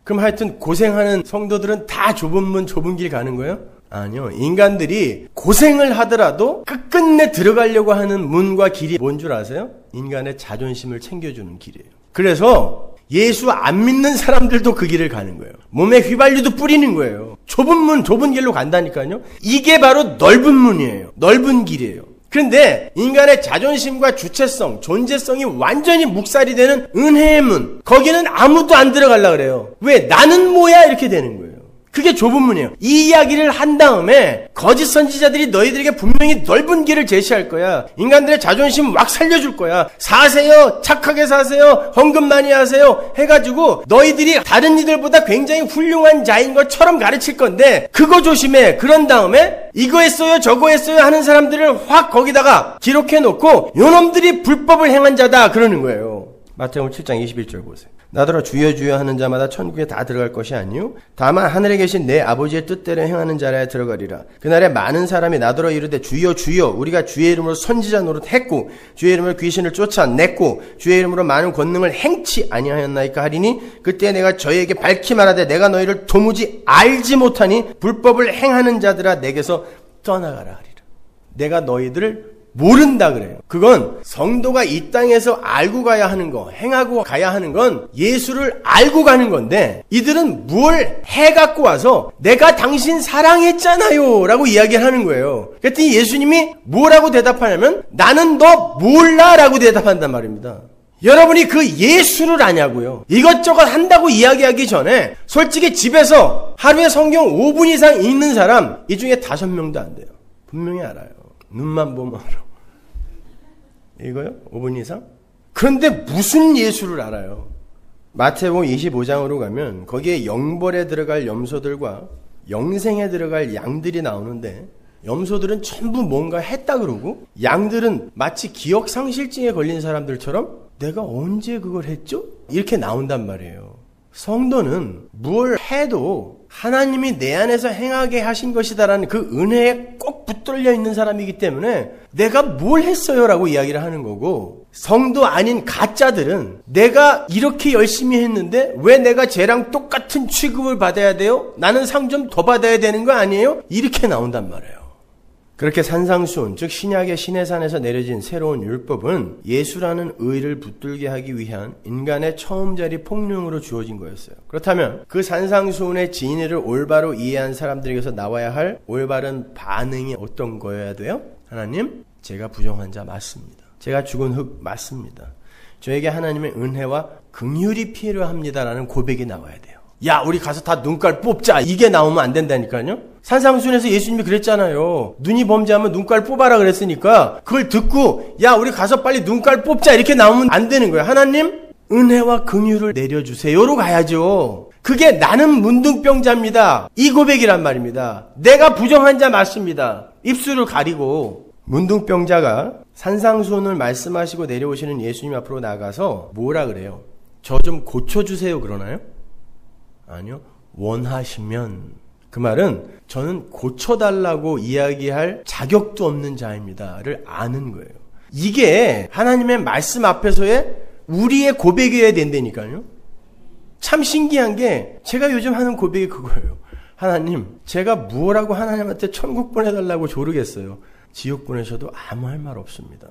그럼 하여튼 고생하는 성도들은 다 좁은 문, 좁은 길 가는 거예요? 아니요. 인간들이 고생을 하더라도 끝끝내 들어가려고 하는 문과 길이 뭔 줄 아세요? 인간의 자존심을 챙겨주는 길이에요. 그래서 예수 안 믿는 사람들도 그 길을 가는 거예요. 몸에 휘발유도 뿌리는 거예요. 좁은 문, 좁은 길로 간다니까요. 이게 바로 넓은 문이에요. 넓은 길이에요. 그런데 인간의 자존심과 주체성, 존재성이 완전히 묵살이 되는 은혜의 문, 거기는 아무도 안 들어가려고 그래요. 왜? 나는 뭐야? 이렇게 되는 거예요. 그게 좁은 문이에요. 이 이야기를 한 다음에 거짓 선지자들이 너희들에게 분명히 넓은 길을 제시할 거야. 인간들의 자존심 막 살려줄 거야. 사세요. 착하게 사세요. 헌금 많이 하세요. 해가지고 너희들이 다른 이들보다 굉장히 훌륭한 자인 것처럼 가르칠 건데 그거 조심해. 그런 다음에 이거 했어요 저거 했어요 하는 사람들을 확 거기다가 기록해놓고 요놈들이 불법을 행한 자다 그러는 거예요. 마태복음 7장 21절 보세요. 나더러 주여 주여 하는 자마다 천국에 다 들어갈 것이 아니요 다만 하늘에 계신 내 아버지의 뜻대로 행하는 자라야 들어가리라. 그날에 많은 사람이 나더러 이르되 주여 주여 우리가 주의 이름으로 선지자 노릇했고 주의 이름으로 귀신을 쫓아냈고 주의 이름으로 많은 권능을 행치 아니하였나이까 하리니 그때 내가 저희에게 밝히 말하되 내가 너희를 도무지 알지 못하니 불법을 행하는 자들아 내게서 떠나가라 하리라. 내가 너희들을 모른다 그래요. 그건 성도가 이 땅에서 알고 가야 하는 거, 행하고 가야 하는 건 예수를 알고 가는 건데 이들은 뭘 해갖고 와서 내가 당신 사랑했잖아요 라고 이야기하는 거예요. 그랬더니 예수님이 뭐라고 대답하냐면 나는 너 몰라 라고 대답한단 말입니다. 여러분이 그 예수를 아냐고요. 이것저것 한다고 이야기하기 전에 솔직히 집에서 하루에 성경 5분 이상 읽는 사람 이 중에 5명도 안 돼요. 분명히 알아요. 눈만 보면 알아. 이거요? 5분 이상? 그런데 무슨 예수를 알아요? 마태복음 25장으로 가면 거기에 영벌에 들어갈 염소들과 영생에 들어갈 양들이 나오는데 염소들은 전부 뭔가 했다 그러고 양들은 마치 기억상실증에 걸린 사람들처럼 내가 언제 그걸 했죠? 이렇게 나온단 말이에요. 성도는 뭘 해도 하나님이 내 안에서 행하게 하신 것이다라는 그 은혜에 꼭 붙들려 있는 사람이기 때문에 내가 뭘 했어요 라고 이야기를 하는 거고 성도 아닌 가짜들은 내가 이렇게 열심히 했는데 왜 내가 쟤랑 똑같은 취급을 받아야 돼요? 나는 상 좀 더 받아야 되는 거 아니에요? 이렇게 나온단 말이에요. 그렇게 산상수훈, 즉 신약의 시내산에서 내려진 새로운 율법은 예수라는 의를 붙들게 하기 위한 인간의 처음자리 폭력으로 주어진 거였어요. 그렇다면 그 산상수훈의 진리를 올바로 이해한 사람들에게서 나와야 할 올바른 반응이 어떤 거여야 돼요? 하나님, 제가 부정한 자 맞습니다. 제가 죽은 흙 맞습니다. 저에게 하나님의 은혜와 긍휼이 필요합니다라는 고백이 나와야 돼요. 야, 우리 가서 다 눈깔 뽑자. 이게 나오면 안 된다니까요. 산상수훈에서 예수님이 그랬잖아요. 눈이 범죄하면 눈깔 뽑아라 그랬으니까 그걸 듣고 야, 우리 가서 빨리 눈깔 뽑자 이렇게 나오면 안 되는 거예요. 하나님, 은혜와 긍휼을 내려주세요로 가야죠. 그게 나는 문둥병자입니다. 이 고백이란 말입니다. 내가 부정한 자 맞습니다. 입술을 가리고 문둥병자가 산상수훈을 말씀하시고 내려오시는 예수님 앞으로 나가서 뭐라 그래요? 저 좀 고쳐주세요 그러나요? 아니요. 원하시면 그 말은 저는 고쳐달라고 이야기할 자격도 없는 자입니다를 아는 거예요. 이게 하나님의 말씀 앞에서의 우리의 고백이어야 된다니까요. 참 신기한 게 제가 요즘 하는 고백이 그거예요. 하나님, 제가 뭐라고 하나님한테 천국 보내달라고 조르겠어요. 지옥 보내셔도 아무 할 말 없습니다.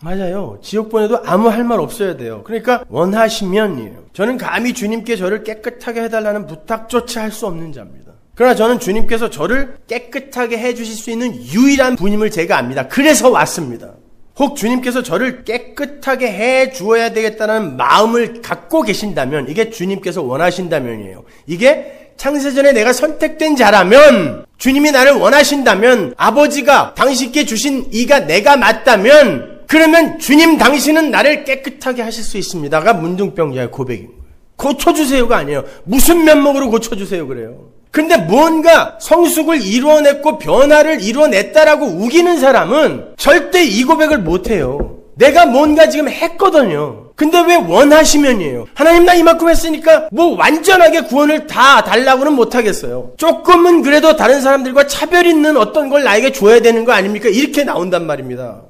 맞아요. 지옥 보내도 아무 할 말 없어야 돼요. 그러니까 원하시면이에요. 저는 감히 주님께 저를 깨끗하게 해달라는 부탁조차 할 수 없는 자입니다. 그러나 저는 주님께서 저를 깨끗하게 해주실 수 있는 유일한 분임을 제가 압니다. 그래서 왔습니다. 혹 주님께서 저를 깨끗하게 해주어야 되겠다는 마음을 갖고 계신다면 이게 주님께서 원하신다면이에요. 이게 창세전에 내가 선택된 자라면 주님이 나를 원하신다면 아버지가 당신께 주신 이가 내가 맞다면 그러면 주님 당신은 나를 깨끗하게 하실 수 있습니다가 문둥병자의 고백인 거예요. 고쳐주세요가 아니에요. 무슨 면목으로 고쳐주세요 그래요. 근데 뭔가 성숙을 이루어냈고 변화를 이루어냈다라고 우기는 사람은 절대 이 고백을 못해요. 내가 뭔가 지금 했거든요. 근데 왜 원하시면이에요. 하나님 나 이만큼 했으니까 뭐 완전하게 구원을 다 달라고는 못하겠어요. 조금은 그래도 다른 사람들과 차별 있는 어떤 걸 나에게 줘야 되는 거 아닙니까? 이렇게 나온단 말입니다.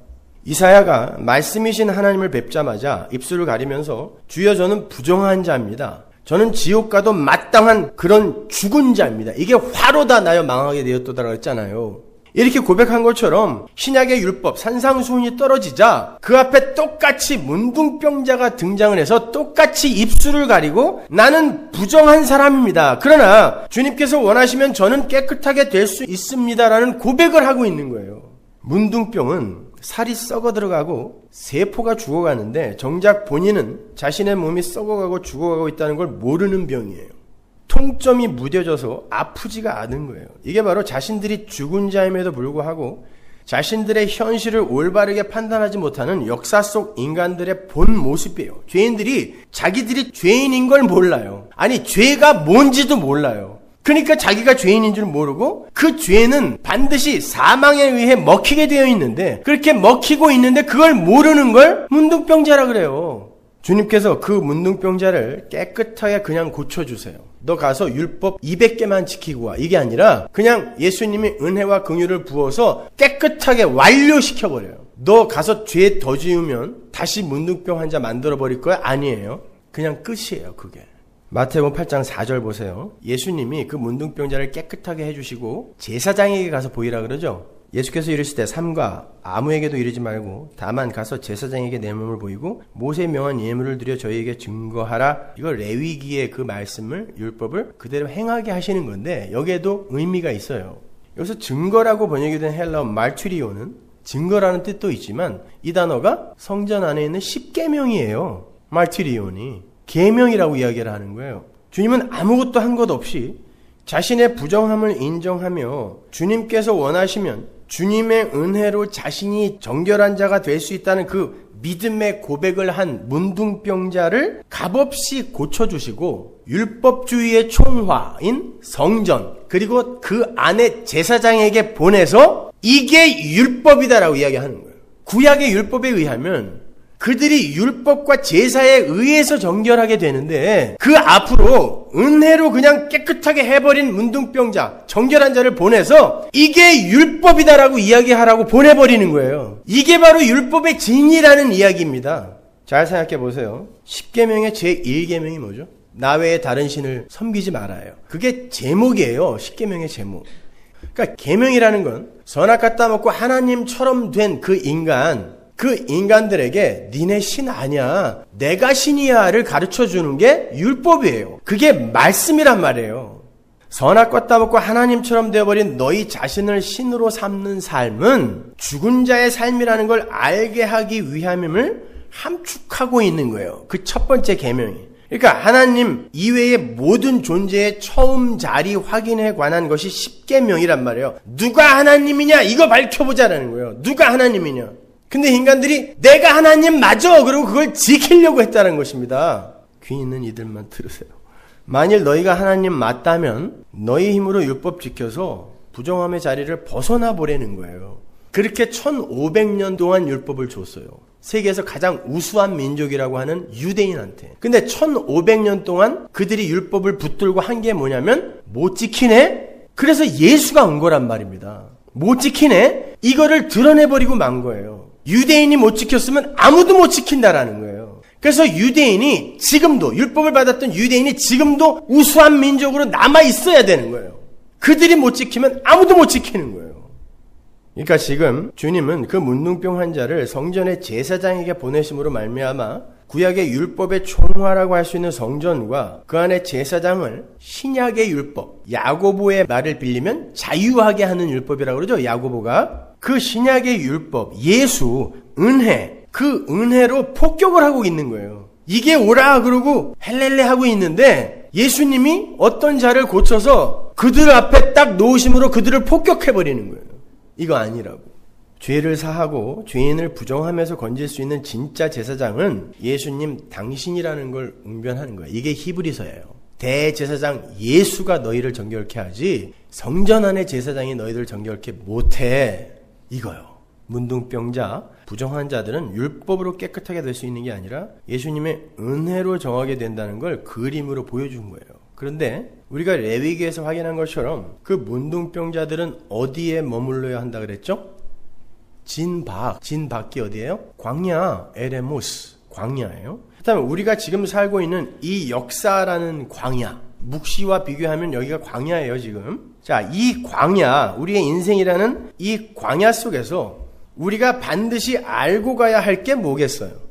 이사야가 말씀이신 하나님을 뵙자마자 입술을 가리면서 주여 저는 부정한 자입니다. 저는 지옥 가도 마땅한 그런 죽은 자입니다. 이게 화로 다 나여 망하게 되었도다라고 했잖아요. 이렇게 고백한 것처럼 신약의 율법 산상수훈이 떨어지자 그 앞에 똑같이 문둥병자가 등장을 해서 똑같이 입술을 가리고 나는 부정한 사람입니다. 그러나 주님께서 원하시면 저는 깨끗하게 될 수 있습니다라는 고백을 하고 있는 거예요. 문둥병은 살이 썩어 들어가고 세포가 죽어가는데 정작 본인은 자신의 몸이 썩어가고 죽어가고 있다는 걸 모르는 병이에요. 통점이 무뎌져서 아프지가 않은 거예요. 이게 바로 자신들이 죽은 자임에도 불구하고 자신들의 현실을 올바르게 판단하지 못하는 역사 속 인간들의 본 모습이에요. 죄인들이 자기들이 죄인인 걸 몰라요. 아니 죄가 뭔지도 몰라요. 그러니까 자기가 죄인인 줄 모르고 그 죄는 반드시 사망에 의해 먹히게 되어 있는데 그렇게 먹히고 있는데 그걸 모르는 걸 문둥병자라 그래요. 주님께서 그 문둥병자를 깨끗하게 그냥 고쳐주세요. 너 가서 율법 200개만 지키고 와. 이게 아니라 그냥 예수님이 은혜와 긍휼을 부어서 깨끗하게 완료시켜버려요. 너 가서 죄 더 지으면 다시 문둥병 환자 만들어버릴 거야? 아니에요. 그냥 끝이에요, 그게. 마태복음 8장 4절 보세요. 예수님이 그 문둥병자를 깨끗하게 해주시고 제사장에게 가서 보이라 그러죠. 예수께서 이르시되 삼가 아무에게도 이르지 말고 다만 가서 제사장에게 내 몸을 보이고 모세의 명한 예물을 드려 저희에게 증거하라. 이거 레위기의 그 말씀을, 율법을 그대로 행하게 하시는 건데 여기에도 의미가 있어요. 여기서 증거라고 번역이 된 헬라어 말투리오는 증거라는 뜻도 있지만 이 단어가 성전 안에 있는 십계명이에요. 말투리온이 계명이라고 이야기를 하는 거예요. 주님은 아무것도 한 것 없이 자신의 부정함을 인정하며 주님께서 원하시면 주님의 은혜로 자신이 정결한 자가 될 수 있다는 그 믿음의 고백을 한 문둥병자를 값없이 고쳐주시고 율법주의의 총화인 성전 그리고 그 안에 제사장에게 보내서 이게 율법이다라고 이야기하는 거예요. 구약의 율법에 의하면 그들이 율법과 제사에 의해서 정결하게 되는데 그 앞으로 은혜로 그냥 깨끗하게 해버린 문둥병자, 정결한 자를 보내서 이게 율법이다라고 이야기하라고 보내버리는 거예요. 이게 바로 율법의 진리라는 이야기입니다. 잘 생각해 보세요. 10계명의 제1계명이 뭐죠? 나 외에 다른 신을 섬기지 말아요. 그게 제목이에요. 10계명의 제목. 그러니까 계명이라는 건 선악 따먹고 하나님처럼 된 그 인간들에게 니네 신 아니야, 내가 신이야를 가르쳐주는 게 율법이에요. 그게 말씀이란 말이에요. 선악과 따먹고 하나님처럼 되어버린 너희 자신을 신으로 삼는 삶은 죽은 자의 삶이라는 걸 알게 하기 위함임을 함축하고 있는 거예요. 그 첫 번째 계명이. 그러니까 하나님 이외의 모든 존재의 처음 자리 확인에 관한 것이 10계명이란 말이에요. 누가 하나님이냐 이거 밝혀보자라는 거예요. 누가 하나님이냐. 근데 인간들이 내가 하나님 맞아! 그리고 그걸 지키려고 했다는 것입니다. 귀 있는 이들만 들으세요. 만일 너희가 하나님 맞다면 너희 힘으로 율법 지켜서 부정함의 자리를 벗어나 보라는 거예요. 그렇게 1500년 동안 율법을 줬어요. 세계에서 가장 우수한 민족이라고 하는 유대인한테. 근데 1500년 동안 그들이 율법을 붙들고 한 게 뭐냐면 못 지키네? 그래서 예수가 온 거란 말입니다. 못 지키네? 이거를 드러내버리고 만 거예요. 유대인이 못 지켰으면 아무도 못 지킨다라는 거예요. 그래서 유대인이 지금도 율법을 받았던 유대인이 지금도 우수한 민족으로 남아 있어야 되는 거예요. 그들이 못 지키면 아무도 못 지키는 거예요. 그러니까 지금 주님은 그 문둥병 환자를 성전의 제사장에게 보내심으로 말미암아 구약의 율법의 총화라고 할 수 있는 성전과 그 안에 제사장을 신약의 율법, 야고보의 말을 빌리면 자유하게 하는 율법이라고 그러죠. 야고보가. 그 신약의 율법, 예수, 은혜, 그 은혜로 폭격을 하고 있는 거예요. 이게 오라 그러고 헬렐레 하고 있는데 예수님이 어떤 자를 고쳐서 그들 앞에 딱 놓으심으로 그들을 폭격해버리는 거예요. 이거 아니라고. 죄를 사하고 죄인을 부정하면서 건질 수 있는 진짜 제사장은 예수님 당신이라는 걸 웅변하는 거예요. 이게 히브리서예요. 대제사장 예수가 너희를 정결케 하지 성전 안의 제사장이 너희를 정결케 못해. 이거요. 문둥병자, 부정한 자들은 율법으로 깨끗하게 될 수 있는 게 아니라 예수님의 은혜로 정하게 된다는 걸 그림으로 보여준 거예요. 그런데 우리가 레위기에서 확인한 것처럼 그 문둥병자들은 어디에 머물러야 한다 그랬죠? 진박이 어디예요? 광야, 에레모스, 광야예요. 그다음에 우리가 지금 살고 있는 이 역사라는 광야, 묵시와 비교하면 여기가 광야예요, 지금. 자, 이 광야, 우리의 인생이라는 이 광야 속에서 우리가 반드시 알고 가야 할 게 뭐겠어요?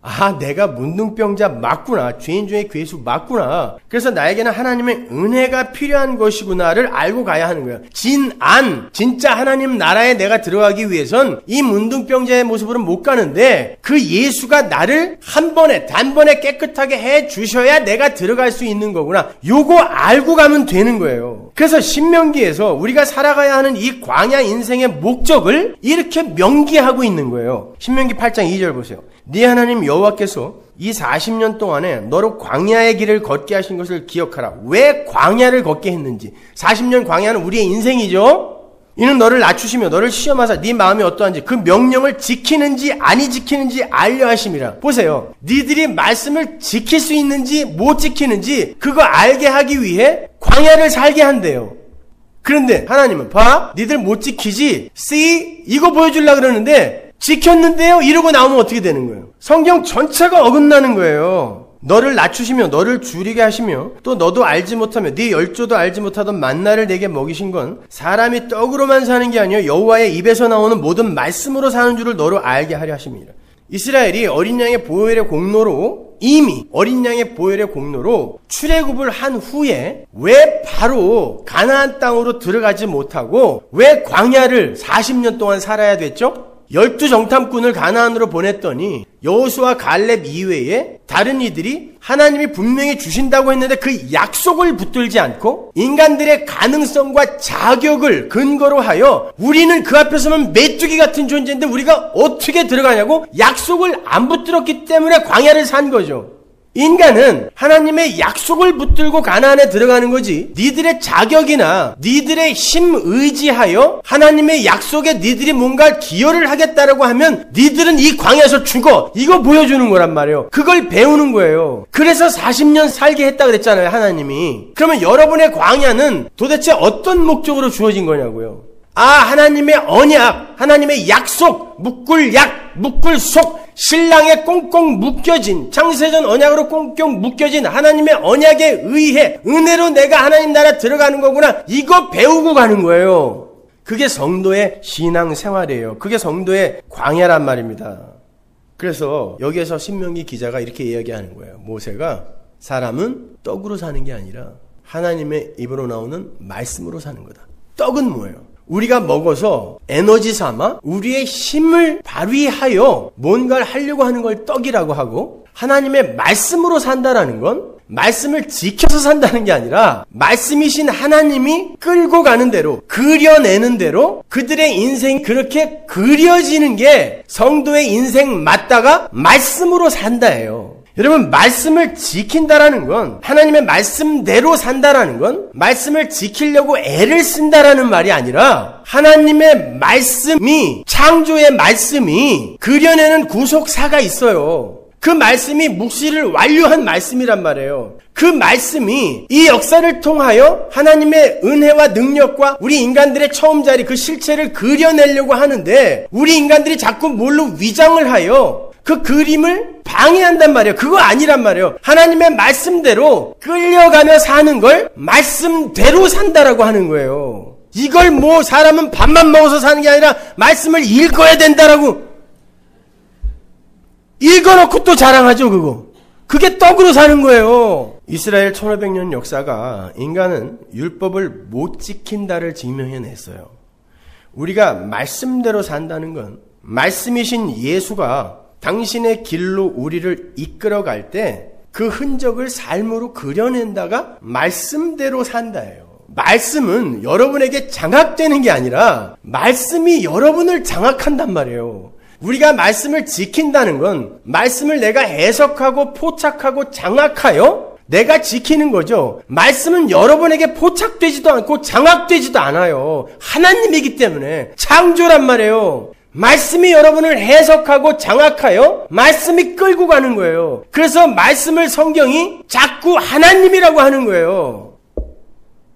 아, 내가 문둥병자 맞구나. 죄인 중에 괴수 맞구나. 그래서 나에게는 하나님의 은혜가 필요한 것이구나를 알고 가야 하는 거예요. 진짜 하나님 나라에 내가 들어가기 위해선 이 문둥병자의 모습으로는 못 가는데 그 예수가 나를 단번에 깨끗하게 해 주셔야 내가 들어갈 수 있는 거구나. 요거 알고 가면 되는 거예요. 그래서 신명기에서 우리가 살아가야 하는 이 광야 인생의 목적을 이렇게 명기하고 있는 거예요. 신명기 8장 2절 보세요. 네 하나님 여호와께서 이 40년 동안에 너로 광야의 길을 걷게 하신 것을 기억하라. 왜 광야를 걷게 했는지. 40년 광야는 우리의 인생이죠. 이는 너를 낮추시며 너를 시험하사 네 마음이 어떠한지 그 명령을 지키는지 아니 지키는지 알려 하심이라. 보세요. 니들이 말씀을 지킬 수 있는지 못 지키는지 그거 알게 하기 위해 광야를 살게 한대요. 그런데 하나님은 봐, 니들 못 지키지? See? 이거 보여주려고 그러는데 지켰는데요? 이러고 나오면 어떻게 되는 거예요? 성경 전체가 어긋나는 거예요. 너를 낮추시며 너를 줄이게 하시며 또 너도 알지 못하며 네 열조도 알지 못하던 만나를 내게 먹이신 건 사람이 떡으로만 사는 게 아니요 여호와의 입에서 나오는 모든 말씀으로 사는 줄을 너로 알게 하려 하십니다. 이스라엘이 어린 양의 보혈의 공로로 이미 어린 양의 보혈의 공로로 출애굽을 한 후에 왜 바로 가나안 땅으로 들어가지 못하고 왜 광야를 40년 동안 살아야 됐죠? 12정탐꾼을 가나안으로 보냈더니 여호수아 갈렙 이외에 다른 이들이 하나님이 분명히 주신다고 했는데 그 약속을 붙들지 않고 인간들의 가능성과 자격을 근거로 하여 우리는 그 앞에 서면 메뚜기 같은 존재인데 우리가 어떻게 들어가냐고 약속을 안 붙들었기 때문에 광야를 산 거죠. 인간은 하나님의 약속을 붙들고 가나안에 들어가는 거지 니들의 자격이나 니들의 힘 의지하여 하나님의 약속에 니들이 뭔가 기여를 하겠다라고 하면 니들은 이 광야에서 죽어. 이거 보여주는 거란 말이에요. 그걸 배우는 거예요. 그래서 40년 살게 했다 그랬잖아요, 하나님이. 그러면 여러분의 광야는 도대체 어떤 목적으로 주어진 거냐고요. 하나님의 언약, 하나님의 약속, 묶을 약, 묶을 속, 신랑에 꽁꽁 묶여진, 창세전 언약으로 꽁꽁 묶여진 하나님의 언약에 의해 은혜로 내가 하나님 나라 들어가는 거구나. 이거 배우고 가는 거예요. 그게 성도의 신앙생활이에요. 그게 성도의 광야란 말입니다. 그래서 여기에서 신명기 기자가 이렇게 이야기하는 거예요. 모세가 사람은 떡으로 사는 게 아니라 하나님의 입으로 나오는 말씀으로 사는 거다. 떡은 뭐예요? 우리가 먹어서 에너지 삼아 우리의 힘을 발휘하여 뭔가를 하려고 하는 걸 떡이라고 하고, 하나님의 말씀으로 산다라는 건 말씀을 지켜서 산다는 게 아니라 말씀이신 하나님이 끌고 가는 대로, 그려내는 대로 그들의 인생이 그렇게 그려지는 게 성도의 인생 맞다가 말씀으로 산다예요. 여러분, 말씀을 지킨다라는 건, 하나님의 말씀대로 산다라는 건 말씀을 지키려고 애를 쓴다라는 말이 아니라 하나님의 말씀이, 창조의 말씀이 그려내는 구속사가 있어요. 그 말씀이 묵시를 완료한 말씀이란 말이에요. 그 말씀이 이 역사를 통하여 하나님의 은혜와 능력과 우리 인간들의 처음 자리, 그 실체를 그려내려고 하는데 우리 인간들이 자꾸 뭘로 위장을 하여 그 그림을 방해한단 말이에요. 그거 아니란 말이에요. 하나님의 말씀대로 끌려가며 사는 걸 말씀대로 산다라고 하는 거예요. 이걸 뭐 사람은 밥만 먹어서 사는 게 아니라 말씀을 읽어야 된다라고 읽어놓고 또 자랑하죠. 그게 떡으로 사는 거예요. 이스라엘 1500년 역사가 인간은 율법을 못 지킨다를 증명해냈어요. 우리가 말씀대로 산다는 건 말씀이신 예수가 당신의 길로 우리를 이끌어갈 때 그 흔적을 삶으로 그려낸다가 말씀대로 산다예요. 말씀은 여러분에게 장악되는 게 아니라 말씀이 여러분을 장악한단 말이에요. 우리가 말씀을 지킨다는 건 말씀을 내가 해석하고 포착하고 장악하여 내가 지키는 거죠. 말씀은 여러분에게 포착되지도 않고 장악되지도 않아요. 하나님이기 때문에 창조란 말이에요. 말씀이 여러분을 해석하고 장악하여 말씀이 끌고 가는 거예요. 그래서 말씀을 성경이 자꾸 하나님이라고 하는 거예요.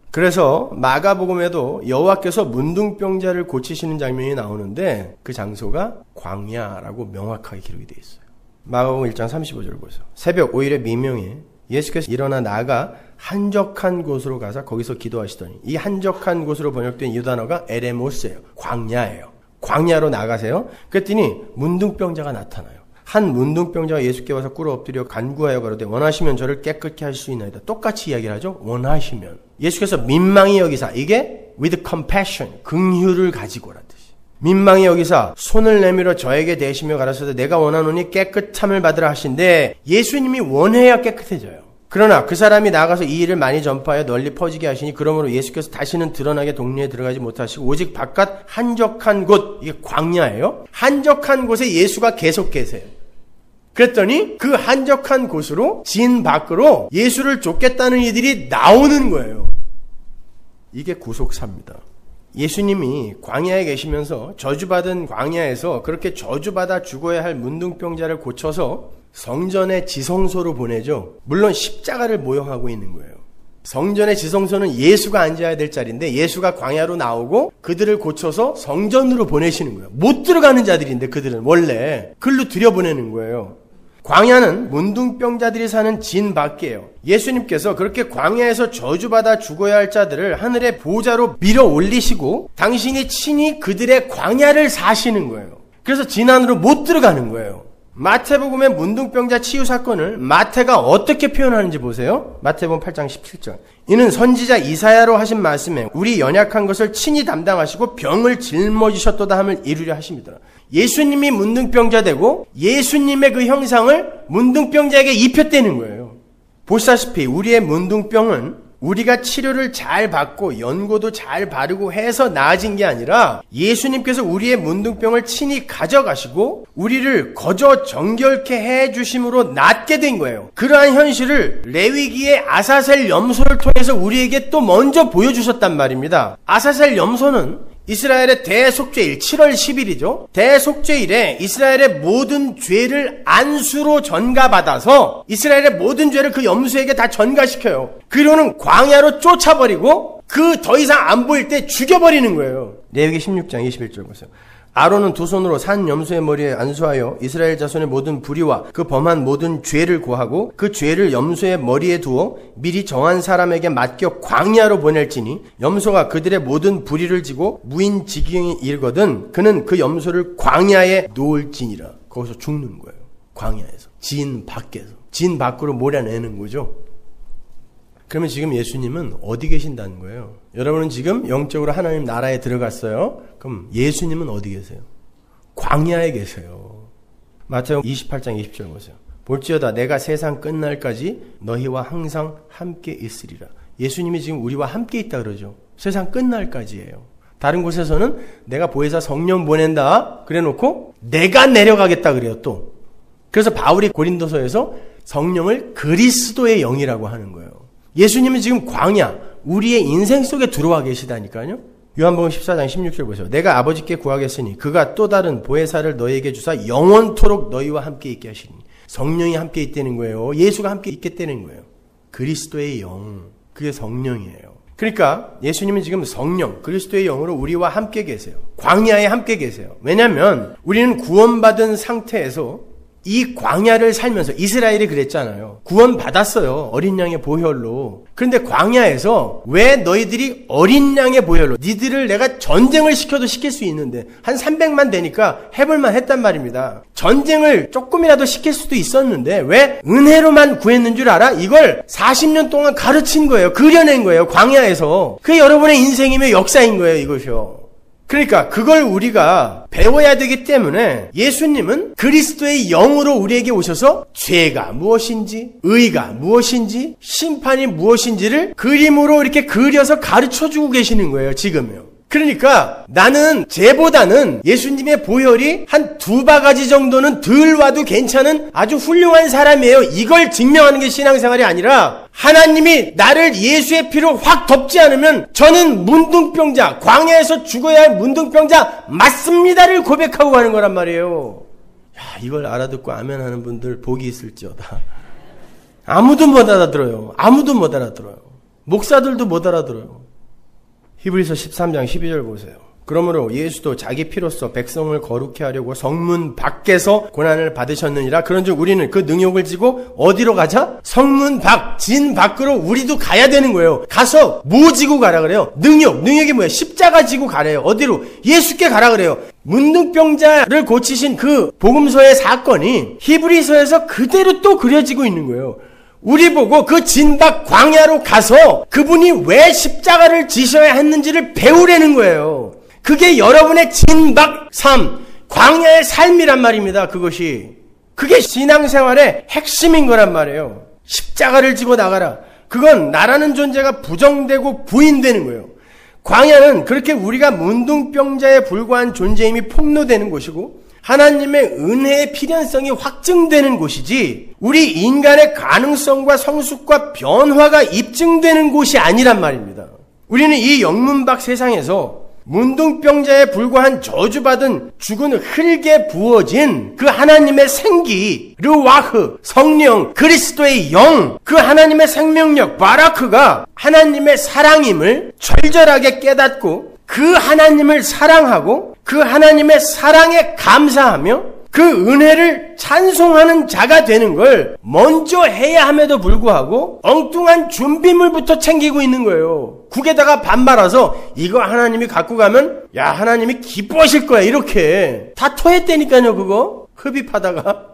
그래서 마가복음에도 여호와께서 문둥병자를 고치시는 장면이 나오는데 그 장소가 광야라고 명확하게 기록이 되어 있어요. 마가복음 1장 35절 보세요. 새벽 5일의 미명에 예수께서 일어나 나가 한적한 곳으로 가서 거기서 기도하시더니, 이 한적한 곳으로 번역된 이 단어가 에레모스예요. 광야예요. 광야로 나가세요. 그랬더니 문둥병자가 나타나요. 한 문둥병자가 예수께 와서 꿇어 엎드려 간구하여 가로되 원하시면 저를 깨끗게 할 수 있나이다. 똑같이 이야기를 하죠. 원하시면. 예수께서 민망히 여기사, 이게 with compassion, 긍휼을 가지고라는 뜻이. 민망히 여기사 손을 내밀어 저에게 대시며 가라사대 내가 원하노니 깨끗함을 받으라 하신데, 예수님이 원해야 깨끗해져요. 그러나 그 사람이 나가서 이 일을 많이 전파하여 널리 퍼지게 하시니, 그러므로 예수께서 다시는 드러나게 동네에 들어가지 못하시고 오직 바깥 한적한 곳, 이게 광야예요. 한적한 곳에 예수가 계속 계세요. 그랬더니 그 한적한 곳으로, 진 밖으로 예수를 쫓겠다는 이들이 나오는 거예요. 이게 구속사입니다. 예수님이 광야에 계시면서 저주받은 광야에서 그렇게 저주받아 죽어야 할 문둥병자를 고쳐서 성전의 지성소로 보내죠. 물론 십자가를 모형하고 있는 거예요. 성전의 지성소는 예수가 앉아야 될 자리인데 예수가 광야로 나오고 그들을 고쳐서 성전으로 보내시는 거예요. 못 들어가는 자들인데 그들은 원래 글로 들여보내는 거예요. 광야는 문둥병자들이 사는 진 밖이에요. 예수님께서 그렇게 광야에서 저주받아 죽어야 할 자들을 하늘의 보좌로 밀어 올리시고 당신이 친히 그들의 광야를 사시는 거예요. 그래서 진 안으로 못 들어가는 거예요. 마태복음의 문둥병자 치유 사건을 마태가 어떻게 표현하는지 보세요. 마태복음 8장 17절. 이는 선지자 이사야로 하신 말씀에 우리 연약한 것을 친히 담당하시고 병을 짊어지셨도다 함을 이루려 하십니다. 예수님이 문둥병자 되고 예수님의 그 형상을 문둥병자에게 입혔다는 거예요. 보시다시피 우리의 문둥병은 우리가 치료를 잘 받고 연고도 잘 바르고 해서 나아진 게 아니라 예수님께서 우리의 문둥병을 친히 가져가시고 우리를 거저 정결케 해주심으로 낫게 된 거예요. 그러한 현실을 레위기의 아사셀 염소를 통해서 우리에게 또 먼저 보여주셨단 말입니다. 아사셀 염소는 이스라엘의 대속죄일 7월 10일이죠. 대속죄일에 이스라엘의 모든 죄를 안수로 전가받아서 이스라엘의 모든 죄를 그 염소에게 다 전가시켜요. 그리고는 광야로 쫓아버리고 그 더 이상 안 보일 때 죽여버리는 거예요. 레위기 16장 21절 보세요. 아론은 두 손으로 산 염소의 머리에 안수하여 이스라엘 자손의 모든 불의와 그 범한 모든 죄를 고하고 그 죄를 염소의 머리에 두어 미리 정한 사람에게 맡겨 광야로 보낼지니 염소가 그들의 모든 불의를 지고 무인지경에 이르거든 그는 그 염소를 광야에 놓을지니라. 거기서 죽는 거예요. 광야에서. 진 밖에서. 진 밖으로 몰아내는 거죠. 그러면 지금 예수님은 어디 계신다는 거예요? 여러분은 지금 영적으로 하나님 나라에 들어갔어요. 그럼 예수님은 어디 계세요? 광야에 계세요. 마태복음 28장 20절 보세요. 볼지어다 내가 세상 끝날까지 너희와 항상 함께 있으리라. 예수님이 지금 우리와 함께 있다 그러죠. 세상 끝날까지예요. 다른 곳에서는 내가 보혜사 성령 보낸다 그래놓고 내가 내려가겠다 그래요 또. 그래서 바울이 고린도서에서 성령을 그리스도의 영이라고 하는 거예요. 예수님은 지금 광야, 우리의 인생 속에 들어와 계시다니까요. 요한복음 14장 16절 보세요. 내가 아버지께 구하겠으니 그가 또 다른 보혜사를 너희에게 주사 영원토록 너희와 함께 있게 하시니. 성령이 함께 있다는 거예요. 예수가 함께 있겠다는 거예요. 그리스도의 영, 그게 성령이에요. 그러니까 예수님은 지금 성령, 그리스도의 영으로 우리와 함께 계세요. 광야에 함께 계세요. 왜냐하면 우리는 구원받은 상태에서 이 광야를 살면서 이스라엘이 그랬잖아요. 구원받았어요. 어린 양의 보혈로. 그런데 광야에서 왜 너희들이 어린 양의 보혈로 니들을 내가 전쟁을 시켜도 시킬 수 있는데 한 300만 되니까 해볼만 했단 말입니다. 전쟁을 조금이라도 시킬 수도 있었는데 왜 은혜로만 구했는 줄 알아? 이걸 40년 동안 가르친 거예요. 그려낸 거예요. 광야에서. 그게 여러분의 인생이며 역사인 거예요. 이것이요. 그러니까 그걸 우리가 배워야 되기 때문에 예수님은 그리스도의 영으로 우리에게 오셔서 죄가 무엇인지 의가 무엇인지 심판이 무엇인지를 그림으로 이렇게 그려서 가르쳐주고 계시는 거예요. 지금요. 그러니까 나는 죄보다는 예수님의 보혈이 한 2바가지 정도는 덜 와도 괜찮은 아주 훌륭한 사람이에요. 이걸 증명하는 게 신앙생활이 아니라 하나님이 나를 예수의 피로 확 덮지 않으면 저는 문둥병자, 광야에서 죽어야 할 문둥병자 맞습니다를 고백하고 가는 거란 말이에요. 야, 이걸 알아듣고 아멘 하는 분들 복이 있을지어다. 아무도 못 알아들어요. 아무도 못 알아들어요. 목사들도 못 알아들어요. 히브리서 13장 12절 보세요. 그러므로 예수도 자기 피로써 백성을 거룩케 하려고 성문 밖에서 고난을 받으셨느니라. 그런즉 우리는 그 능욕을 지고 어디로 가자? 성문 밖, 진 밖으로 우리도 가야 되는 거예요. 가서 뭐 지고 가라 그래요? 능욕이 뭐야? 십자가 지고 가래요. 어디로? 예수께 가라 그래요. 문둥병자를 고치신 그 복음서의 사건이 히브리서에서 그대로 또 그려지고 있는 거예요. 우리 보고 그 진박 광야로 가서 그분이 왜 십자가를 지셔야 했는지를 배우라는 거예요. 그게 여러분의 진박 삶, 광야의 삶이란 말입니다. 그것이. 그게 신앙생활의 핵심인 거란 말이에요. 십자가를 지고 나가라. 그건 나라는 존재가 부정되고 부인되는 거예요. 광야는 그렇게 우리가 문둥병자에 불과한 존재임이 폭로되는 곳이고 하나님의 은혜의 필연성이 확증되는 곳이지 우리 인간의 가능성과 성숙과 변화가 입증되는 곳이 아니란 말입니다. 우리는 이 영문밖 세상에서 문둥병자에 불과한 저주받은 죽은 흙에 부어진 그 하나님의 생기, 르와흐, 성령, 그리스도의 영, 그 하나님의 생명력, 바라크가 하나님의 사랑임을 철저하게 깨닫고 그 하나님을 사랑하고 그 하나님의 사랑에 감사하며 그 은혜를 찬송하는 자가 되는 걸 먼저 해야 함에도 불구하고 엉뚱한 준비물부터 챙기고 있는 거예요. 국에다가 밥 말아서 이거 하나님이 갖고 가면 야 하나님이 기뻐하실 거야 이렇게 다 토했다니까요. 그거 흡입하다가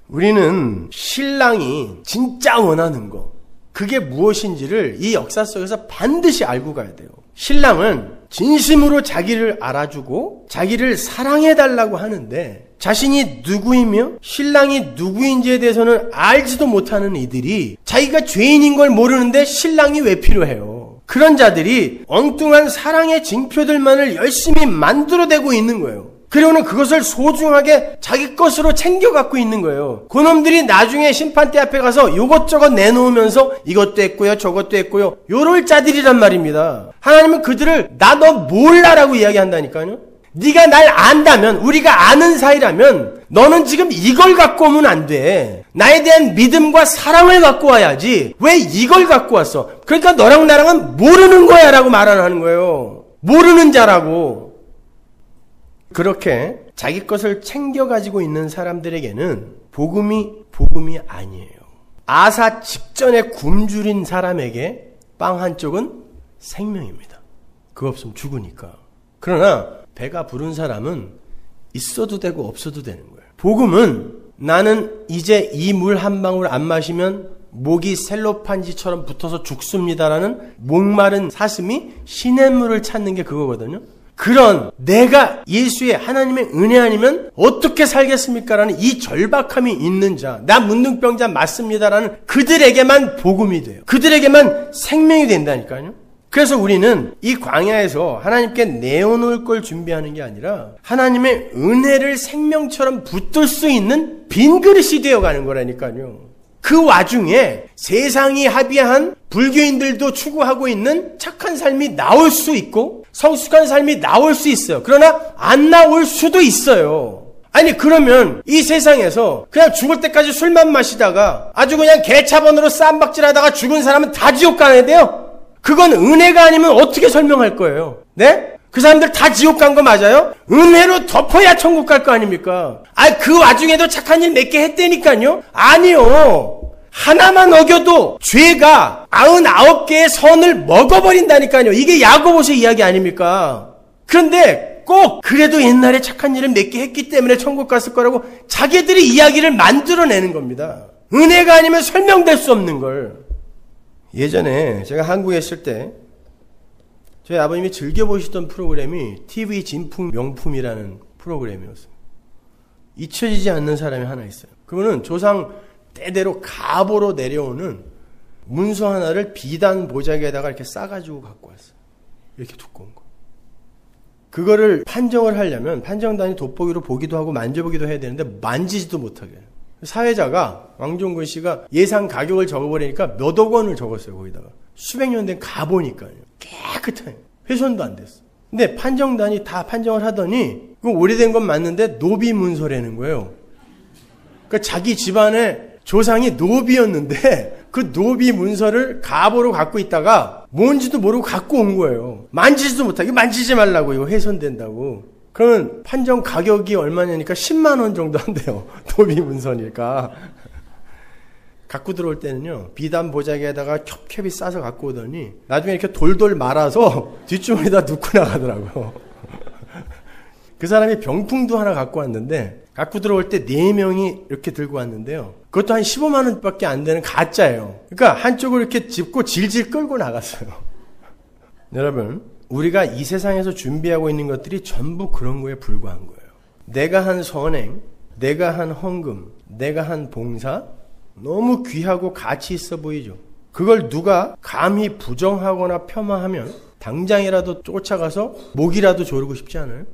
우리는 신랑이 진짜 원하는 거 그게 무엇인지를 이 역사 속에서 반드시 알고 가야 돼요. 신랑은 진심으로 자기를 알아주고 자기를 사랑해달라고 하는데 자신이 누구이며 신랑이 누구인지에 대해서는 알지도 못하는 이들이 자기가 죄인인 걸 모르는데 신랑이 왜 필요해요? 그런 자들이 엉뚱한 사랑의 징표들만을 열심히 만들어내고 있는 거예요. 그리고는 그것을 소중하게 자기 것으로 챙겨갖고 있는 거예요. 그놈들이 나중에 심판대 앞에 가서 이것저것 내놓으면서 이것도 했고요 저것도 했고요 요럴 자들이란 말입니다. 하나님은 그들을 나 너 몰라라고 이야기한다니까요. 네가 날 안다면 우리가 아는 사이라면 너는 지금 이걸 갖고 오면 안 돼. 나에 대한 믿음과 사랑을 갖고 와야지. 왜 이걸 갖고 왔어? 그러니까 너랑 나랑은 모르는 거야 라고 말하는 거예요. 모르는 자라고. 그렇게 자기 것을 챙겨가지고 있는 사람들에게는 복음이 아니에요. 아사 직전에 굶주린 사람에게 빵 한쪽은 생명입니다. 그거 없으면 죽으니까. 그러나 배가 부른 사람은 있어도 되고 없어도 되는 거예요. 복음은 나는 이제 이 물 한 방울 안 마시면 목이 셀로판지처럼 붙어서 죽습니다라는 목마른 사슴이 시냇물을 찾는 게 그거거든요. 그런 내가 예수의 하나님의 은혜 아니면 어떻게 살겠습니까? 라는 이 절박함이 있는 자, 나 문둥병자 맞습니다라는 그들에게만 복음이 돼요. 그들에게만 생명이 된다니까요. 그래서 우리는 이 광야에서 하나님께 내어놓을 걸 준비하는 게 아니라 하나님의 은혜를 생명처럼 붙들 수 있는 빈 그릇이 되어가는 거라니까요. 그 와중에 세상이 합의한 불교인들도 추구하고 있는 착한 삶이 나올 수 있고 성숙한 삶이 나올 수 있어요. 그러나 안 나올 수도 있어요. 아니 그러면 이 세상에서 그냥 죽을 때까지 술만 마시다가 아주 그냥 개차번으로 쌈박질하다가 죽은 사람은 다 지옥 가야 돼요? 그건 은혜가 아니면 어떻게 설명할 거예요? 네? 그 사람들 다 지옥 간 거 맞아요? 은혜로 덮어야 천국 갈 거 아닙니까? 그 와중에도 착한 일 몇 개 했다니까요? 아니요. 하나만 어겨도 죄가 99개의 선을 먹어버린다니까요. 이게 야고보서 이야기 아닙니까? 그런데 꼭 그래도 옛날에 착한 일을 몇 개 했기 때문에 천국 갔을 거라고 자기들이 이야기를 만들어내는 겁니다. 은혜가 아니면 설명될 수 없는 걸. 예전에 제가 한국에 있을 때 저희 아버님이 즐겨보시던 프로그램이 TV 진품 명품이라는 프로그램이었어요. 잊혀지지 않는 사람이 하나 있어요. 그거는 조상 때대로 가보로 내려오는 문서 하나를 비단 보자기에다가 이렇게 싸가지고 갖고 왔어요. 이렇게 두꺼운 거. 그거를 판정을 하려면 판정단이 돋보기로 보기도 하고 만져보기도 해야 되는데 만지지도 못하게 해요. 사회자가 왕종근 씨가 예상 가격을 적어버리니까 몇억 원을 적었어요. 거기다가 수백 년 된 가보니까요. 깨끗해요. 훼손도 안 됐어. 근데 판정단이 다 판정을 하더니 그 오래된 건 맞는데 노비 문서라는 거예요. 그러니까 자기 집안의 조상이 노비였는데 그 노비 문서를 가보로 갖고 있다가 뭔지도 모르고 갖고 온 거예요. 만지지도 못하게. 만지지 말라고, 이거 훼손된다고. 그러면 판정 가격이 얼마냐니까 10만 원 정도 한대요. 노비 문서니까. 갖고 들어올 때는요, 비단 보자기에다가 겹겹이 싸서 갖고 오더니 나중에 이렇게 돌돌 말아서 뒷주머니에다 넣고 나가더라고요. 그 사람이 병풍도 하나 갖고 왔는데 갖고 들어올 때 4명이 이렇게 들고 왔는데요. 그것도 한 15만 원밖에 안 되는 가짜예요. 그러니까 한쪽을 이렇게 짚고 질질 끌고 나갔어요. 여러분, 우리가 이 세상에서 준비하고 있는 것들이 전부 그런 거에 불과한 거예요. 내가 한 선행, 내가 한 헌금, 내가 한 봉사, 너무 귀하고 가치 있어 보이죠. 그걸 누가 감히 부정하거나 폄하하면 당장이라도 쫓아가서 목이라도 조르고 싶지 않아요?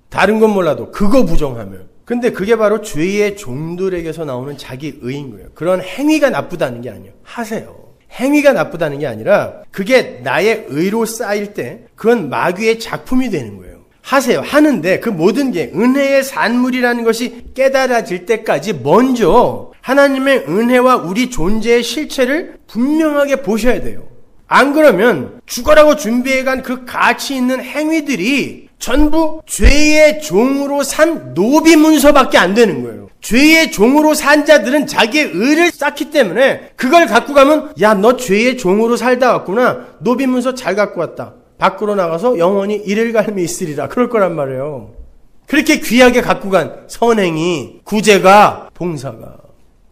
다른 건 몰라도 그거 부정하면. 근데 그게 바로 죄의 종들에게서 나오는 자기 의인 거예요. 그런 행위가 나쁘다는 게 아니에요. 하세요. 행위가 나쁘다는 게 아니라 그게 나의 의로 쌓일 때 그건 마귀의 작품이 되는 거예요. 하세요. 하는데 그 모든 게 은혜의 산물이라는 것이 깨달아질 때까지 먼저 하나님의 은혜와 우리 존재의 실체를 분명하게 보셔야 돼요. 안 그러면 죽어라고 준비해간 그 가치 있는 행위들이 전부 죄의 종으로 산 노비 문서밖에 안 되는 거예요. 죄의 종으로 산 자들은 자기의 의를 쌓기 때문에 그걸 갖고 가면 야, 너 죄의 종으로 살다 왔구나. 노비 문서 잘 갖고 왔다. 밖으로 나가서 영원히 이를갈미 있으리라. 그럴 거란 말이에요. 그렇게 귀하게 갖고 간 선행이, 구제가, 봉사가.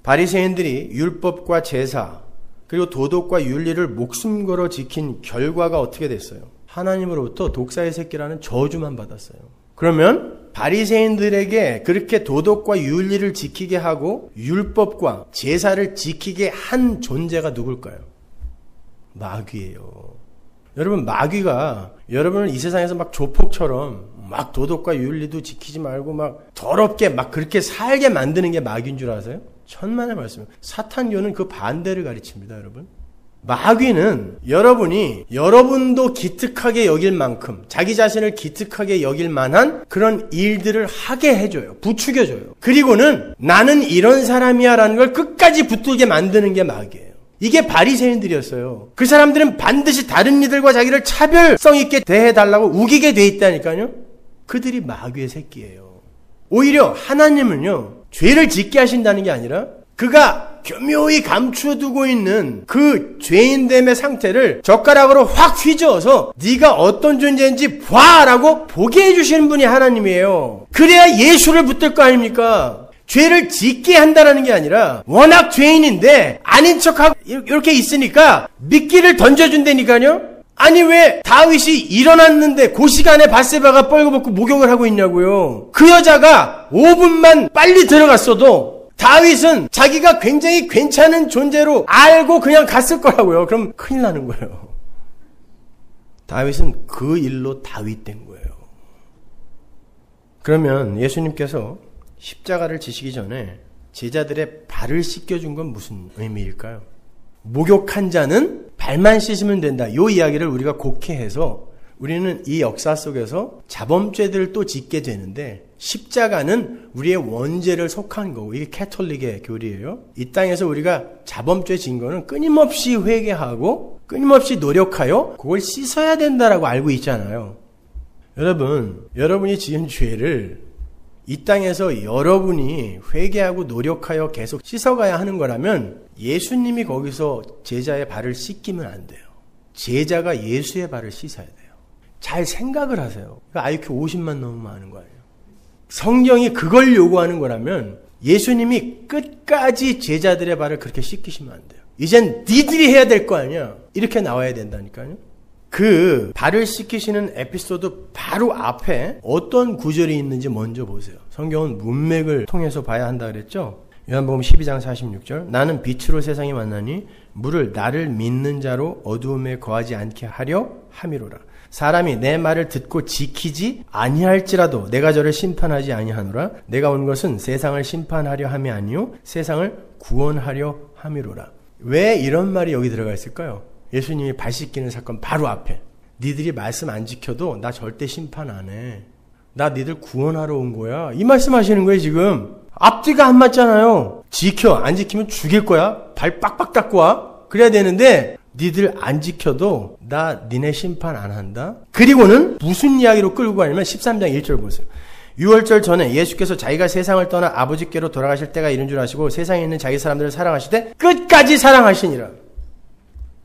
바리새인들이 율법과 제사 그리고 도덕과 윤리를 목숨 걸어 지킨 결과가 어떻게 됐어요? 하나님으로부터 독사의 새끼라는 저주만 받았어요. 그러면 바리새인들에게 그렇게 도덕과 윤리를 지키게 하고 율법과 제사를 지키게 한 존재가 누굴까요? 마귀예요. 여러분, 마귀가 여러분을 이 세상에서 막 조폭처럼 막 도덕과 윤리도 지키지 말고 막 더럽게 막 그렇게 살게 만드는 게 마귀인 줄 아세요? 천만의 말씀이에요. 사탄교는 그 반대를 가르칩니다, 여러분. 마귀는 여러분도 기특하게 여길 만큼 자기 자신을 기특하게 여길 만한 그런 일들을 하게 해줘요. 부추겨줘요. 그리고는 나는 이런 사람이야 라는 걸 끝까지 붙들게 만드는 게 마귀예요. 이게 바리새인들이었어요. 그 사람들은 반드시 다른 이들과 자기를 차별성 있게 대해달라고 우기게 돼 있다니까요. 그들이 마귀의 새끼예요. 오히려 하나님은요, 죄를 짓게 하신다는 게 아니라 그가 교묘히 감춰두고 있는 그 죄인됨의 상태를 젓가락으로 확 휘저어서 네가 어떤 존재인지 봐라고 보게 해주시는 분이 하나님이에요. 그래야 예수를 붙들 거 아닙니까? 죄를 짓게 한다는 게 아니라 워낙 죄인인데 아닌 척하고 이렇게 있으니까 미끼를 던져준다니까요. 아니 왜 다윗이 일어났는데 그 시간에 밧세바가 뻘거벗고 목욕을 하고 있냐고요. 그 여자가 5분만 빨리 들어갔어도 다윗은 자기가 굉장히 괜찮은 존재로 알고 그냥 갔을 거라고요. 그럼 큰일 나는 거예요. 다윗은 그 일로 다윗 된 거예요. 그러면 예수님께서 십자가를 지시기 전에 제자들의 발을 씻겨준 건 무슨 의미일까요? 목욕한 자는 발만 씻으면 된다. 이 이야기를 우리가 곡해해서 우리는 이 역사 속에서 자범죄들을 또 짓게 되는데 십자가는 우리의 원죄를 속한 거고 이게 캐톨릭의 교리예요. 이 땅에서 우리가 자범죄 진 거는 끊임없이 회개하고 끊임없이 노력하여 그걸 씻어야 된다라고 알고 있잖아요. 여러분이 지은 죄를 이 땅에서 여러분이 회개하고 노력하여 계속 씻어가야 하는 거라면 예수님이 거기서 제자의 발을 씻기면 안 돼요. 제자가 예수의 발을 씻어야 돼요. 잘 생각을 하세요. IQ 50만 넘으면 아는 거 아니에요. 성경이 그걸 요구하는 거라면 예수님이 끝까지 제자들의 발을 그렇게 씻기시면 안 돼요. 이젠 니들이 해야 될 거 아니야. 이렇게 나와야 된다니까요. 그 발을 씻기시는 에피소드 바로 앞에 어떤 구절이 있는지 먼저 보세요. 성경은 문맥을 통해서 봐야 한다 그랬죠. 요한복음 12장 46절 나는 빛으로 세상에 왔나니 물을 나를 믿는 자로 어두움에 거하지 않게 하려 함이로라. 사람이 내 말을 듣고 지키지 아니할지라도 내가 저를 심판하지 아니하노라. 내가 온 것은 세상을 심판하려 함이 아니요 세상을 구원하려 함이로라. 왜 이런 말이 여기 들어가 있을까요? 예수님이 발 씻기는 사건 바로 앞에 니들이 말씀 안 지켜도 나 절대 심판 안 해. 나 니들 구원하러 온 거야. 이 말씀하시는 거예요 지금. 앞뒤가 안 맞잖아요. 지켜. 안 지키면 죽일 거야. 발 빡빡 닦고 와. 그래야 되는데 니들 안 지켜도 나 니네 심판 안 한다. 그리고는 무슨 이야기로 끌고 가냐면 13장 1절 보세요. 유월절 전에 예수께서 자기가 세상을 떠나 아버지께로 돌아가실 때가 이른 줄 아시고 세상에 있는 자기 사람들을 사랑하시되 끝까지 사랑하시니라.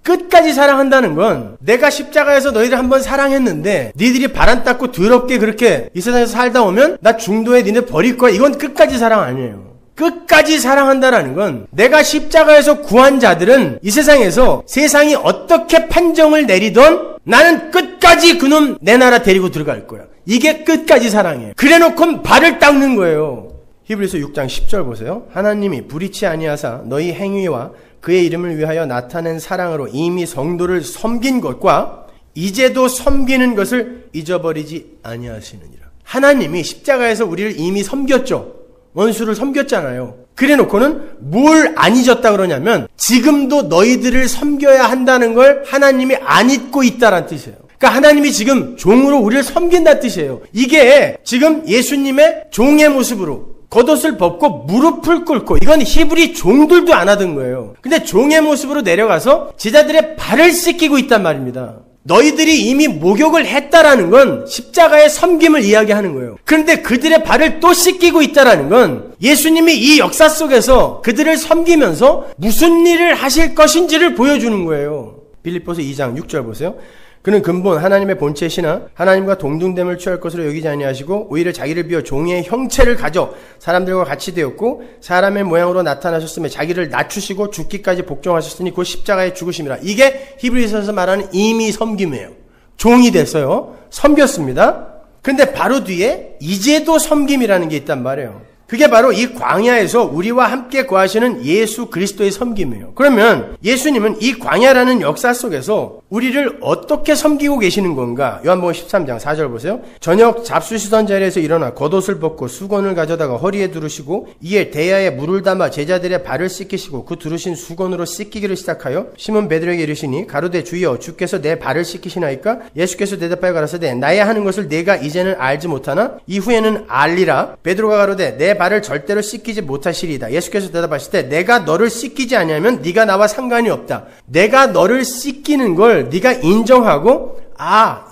끝까지 사랑한다는 건 내가 십자가에서 너희들 한번 사랑했는데 니들이 발 안 닦고 더럽게 그렇게 이 세상에서 살다 오면 나 중도에 니네 버릴 거야. 이건 끝까지 사랑 아니에요. 끝까지 사랑한다라는 건 내가 십자가에서 구한 자들은 이 세상에서 세상이 어떻게 판정을 내리던 나는 끝까지 그놈 내 나라 데리고 들어갈 거야. 이게 끝까지 사랑이에요. 그래놓고 발을 닦는 거예요. 히브리서 6장 10절 보세요. 하나님이 불의치 아니하사 너희 행위와 그의 이름을 위하여 나타낸 사랑으로 이미 성도를 섬긴 것과 이제도 섬기는 것을 잊어버리지 아니하시느니라. 하나님이 십자가에서 우리를 이미 섬겼죠. 원수를 섬겼잖아요. 그래 놓고는 뭘 안 잊었다 그러냐면 지금도 너희들을 섬겨야 한다는 걸 하나님이 안 잊고 있다는 뜻이에요. 그러니까 하나님이 지금 종으로 우리를 섬긴다는 뜻이에요. 이게 지금 예수님의 종의 모습으로 겉옷을 벗고 무릎을 꿇고, 이건 히브리 종들도 안 하던 거예요. 근데 종의 모습으로 내려가서 제자들의 발을 씻기고 있단 말입니다. 너희들이 이미 목욕을 했다라는 건 십자가의 섬김을 이야기하는 거예요. 그런데 그들의 발을 또 씻기고 있다라는 건 예수님이 이 역사 속에서 그들을 섬기면서 무슨 일을 하실 것인지를 보여주는 거예요. 빌립보서 2장 6절 보세요. 그는 근본 하나님의 본체시나 하나님과 동등됨을 취할 것으로 여기지 아니하시고 오히려 자기를 비워 종의 형체를 가져 사람들과 같이 되었고 사람의 모양으로 나타나셨으며 자기를 낮추시고 죽기까지 복종하셨으니 곧 십자가에 죽으심이라. 이게 히브리서에서 말하는 임의 섬김이에요. 종이 됐어요. 섬겼습니다. 근데 바로 뒤에 이제도 섬김이라는 게 있단 말이에요. 그게 바로 이 광야에서 우리와 함께 거하시는 예수 그리스도의 섬김이에요. 그러면 예수님은 이 광야라는 역사 속에서 우리를 어떻게 섬기고 계시는 건가? 요한복음 13장 4절 보세요. 저녁 잡수시던 자리에서 일어나 겉옷을 벗고 수건을 가져다가 허리에 두르시고 이에 대야에 물을 담아 제자들의 발을 씻기시고 그 두르신 수건으로 씻기기를 시작하여 시몬 베드로에게 이르시니 가로되 주여 주께서 내 발을 씻기시나이까? 예수께서 대답하여 가라사대 나의 하는 것을 내가 이제는 알지 못하나 이후에는 알리라. 베드로가 가로되 내 발을 절대로 씻기지 못하시리이다. 예수께서 대답하시되 내가 너를 씻기지 아니하면 네가 나와 상관이 없다. 내가 너를 씻기는 걸 네가 인정하고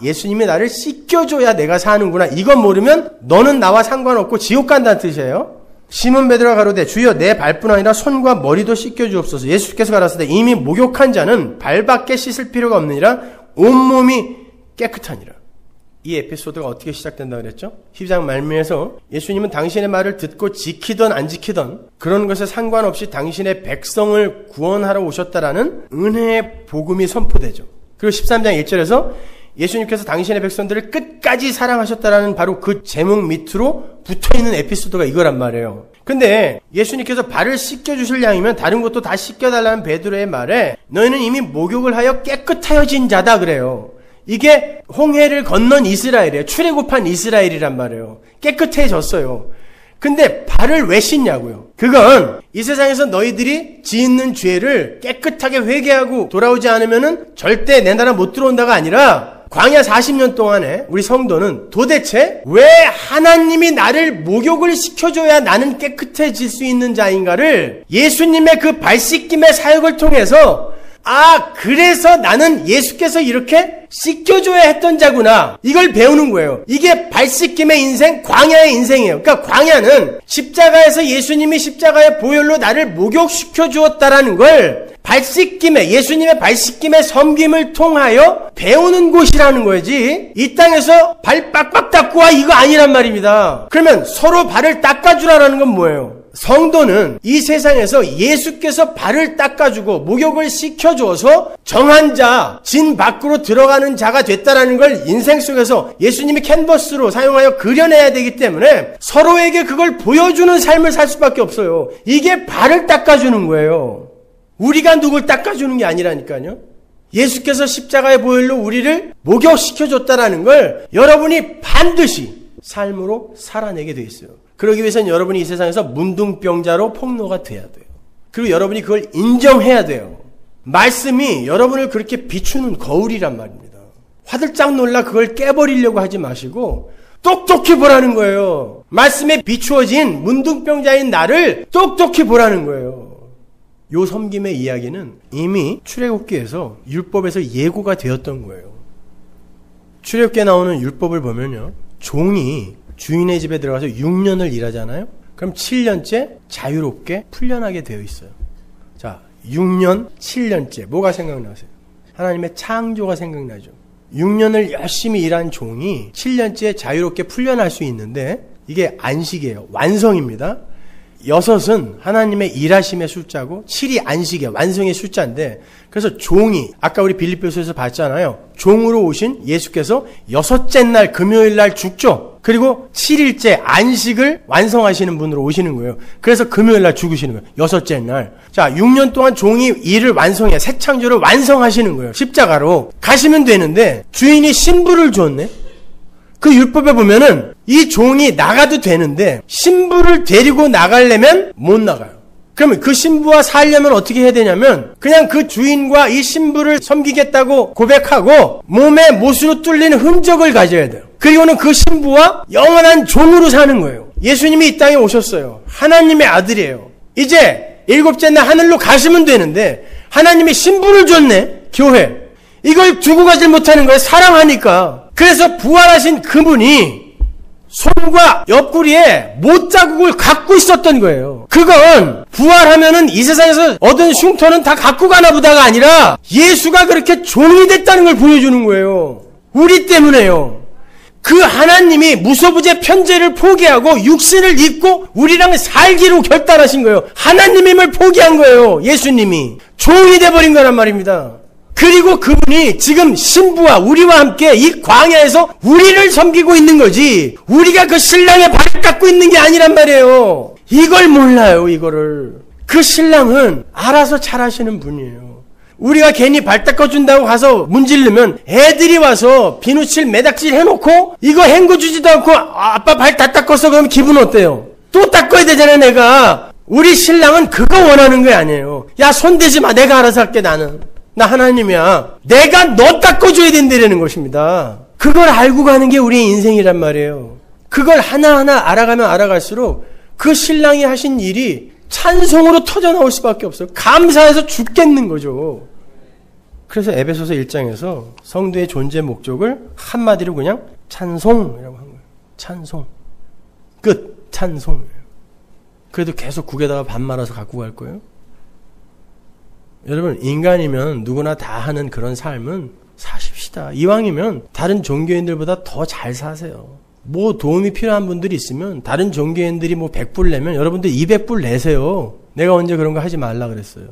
예수님이 나를 씻겨줘야 내가 사는구나. 이건 모르면 너는 나와 상관없고 지옥 간다는 뜻이에요. 시몬 베드로가 가로되 주여 내 발뿐 아니라 손과 머리도 씻겨주옵소서. 예수께서 가라사대 이미 목욕한 자는 발밖에 씻을 필요가 없느니라 온몸이 깨끗하니라. 이 에피소드가 어떻게 시작된다고 그랬죠? 10장 말미에서 예수님은 당신의 말을 듣고 지키던 안 지키던 그런 것에 상관없이 당신의 백성을 구원하러 오셨다라는 은혜의 복음이 선포되죠. 그리고 13장 1절에서 예수님께서 당신의 백성들을 끝까지 사랑하셨다라는 바로 그 제목 밑으로 붙어있는 에피소드가 이거란 말이에요. 근데 예수님께서 발을 씻겨주실 양이면 다른 것도 다 씻겨달라는 베드로의 말에 너희는 이미 목욕을 하여 깨끗하여진 자다 그래요. 이게 홍해를 건넌 이스라엘이에요. 출애굽한 이스라엘이란 말이에요. 깨끗해졌어요. 근데 발을 왜 씻냐고요. 그건 이 세상에서 너희들이 짓는 죄를 깨끗하게 회개하고 돌아오지 않으면은 절대 내 나라 못 들어온다가 아니라 광야 40년 동안에 우리 성도는 도대체 왜 하나님이 나를 목욕을 시켜줘야 나는 깨끗해질 수 있는 자인가를 예수님의 그 발 씻김의 사역을 통해서 그래서 나는 예수께서 이렇게 씻겨줘야 했던 자구나. 이걸 배우는 거예요. 이게 발 씻김의 인생, 광야의 인생이에요. 그러니까 광야는 십자가에서 예수님이 십자가의 보혈로 나를 목욕시켜 주었다라는 걸 발 씻김의, 예수님의 발 씻김의 섬김을 통하여 배우는 곳이라는 거지. 이 땅에서 발 빡빡 닦고 와 이거 아니란 말입니다. 그러면 서로 발을 닦아주라는 건 뭐예요? 성도는 이 세상에서 예수께서 발을 닦아주고 목욕을 시켜줘서 정한 자, 진 밖으로 들어가는 자가 됐다라는 걸 인생 속에서 예수님이 캔버스로 사용하여 그려내야 되기 때문에 서로에게 그걸 보여주는 삶을 살 수밖에 없어요. 이게 발을 닦아주는 거예요. 우리가 누굴 닦아주는 게 아니라니까요. 예수께서 십자가의 보혈로 우리를 목욕시켜줬다라는 걸 여러분이 반드시 삶으로 살아내게 돼 있어요. 그러기 위해서는 여러분이 이 세상에서 문둥병자로 폭로가 돼야 돼요. 그리고 여러분이 그걸 인정해야 돼요. 말씀이 여러분을 그렇게 비추는 거울이란 말입니다. 화들짝 놀라 그걸 깨버리려고 하지 마시고 똑똑히 보라는 거예요. 말씀에 비추어진 문둥병자인 나를 똑똑히 보라는 거예요. 요 섬김의 이야기는 이미 출애굽기에서 율법에서 예고가 되었던 거예요. 출애굽기에 나오는 율법을 보면요. 종이 주인의 집에 들어가서 6년을 일하잖아요. 그럼 7년째 자유롭게 풀려나게 되어 있어요. 자, 6년, 7년째 뭐가 생각나세요? 하나님의 창조가 생각나죠. 6년을 열심히 일한 종이 7년째 자유롭게 풀려날 수 있는데 이게 안식이에요. 완성입니다. 6은 하나님의 일하심의 숫자고 7이 안식의 완성의 숫자인데 그래서 종이 아까 우리 빌립보서에서 봤잖아요. 종으로 오신 예수께서 6째 날 금요일 날 죽죠. 그리고 7일째 안식을 완성하시는 분으로 오시는 거예요. 그래서 금요일 날 죽으시는 거예요. 6째 날. 자, 6년 동안 종이 일을 완성해 새 창조를 완성하시는 거예요. 십자가로 가시면 되는데 주인이 신부를 줬네. 그 율법에 보면은 이 종이 나가도 되는데 신부를 데리고 나가려면 못 나가요. 그러면 그 신부와 살려면 어떻게 해야 되냐면 그냥 그 주인과 이 신부를 섬기겠다고 고백하고 몸에 못으로 뚫리는 흔적을 가져야 돼요. 그리고는 그 신부와 영원한 종으로 사는 거예요. 예수님이 이 땅에 오셨어요. 하나님의 아들이에요. 이제 일곱째 날 하늘로 가시면 되는데 하나님이 신부를 줬네. 교회. 이걸 두고 가질 못하는 거예요. 사랑하니까. 그래서 부활하신 그분이 손과 옆구리에 못자국을 갖고 있었던 거예요. 그건 부활하면은 이 세상에서 얻은 흉터는 다 갖고 가나 보다가 아니라 예수가 그렇게 종이 됐다는 걸 보여주는 거예요. 우리 때문에요. 그 하나님이 무소부재 편재를 포기하고 육신을 입고 우리랑 살기로 결단하신 거예요. 하나님임을 포기한 거예요. 예수님이. 종이 돼버린 거란 말입니다. 그리고 그분이 지금 신부와 우리와 함께 이 광야에서 우리를 섬기고 있는 거지 우리가 그 신랑의 발을 깎고 있는 게 아니란 말이에요. 이걸 몰라요. 이거를. 그 신랑은 알아서 잘하시는 분이에요. 우리가 괜히 발 닦아준다고 가서 문지르면 애들이 와서 비누칠 매닥질 해놓고 이거 헹궈주지도 않고 아빠 발 다 닦았어 그러면 기분 어때요? 또 닦아야 되잖아 내가. 우리 신랑은 그거 원하는 게 아니에요. 야 손대지 마. 내가 알아서 할게 나는. 나 하나님이야. 내가 너 닦아줘야 된다는 것입니다. 그걸 알고 가는 게 우리의 인생이란 말이에요. 그걸 하나하나 알아가면 알아갈수록 그 신랑이 하신 일이 찬송으로 터져나올 수밖에 없어요. 감사해서 죽겠는 거죠. 그래서 에베소서 1장에서 성도의 존재 목적을 한마디로 그냥 찬송이라고 한 거예요. 찬송. 끝. 찬송이에요. 그래도 계속 국에다가 밥 말아서 갖고 갈 거예요? 여러분 인간이면 누구나 다 하는 그런 삶은 사십시다. 이왕이면 다른 종교인들보다 더 잘 사세요. 뭐 도움이 필요한 분들이 있으면 다른 종교인들이 뭐 100불 내면 여러분들 200불 내세요. 내가 언제 그런 거 하지 말라 그랬어요.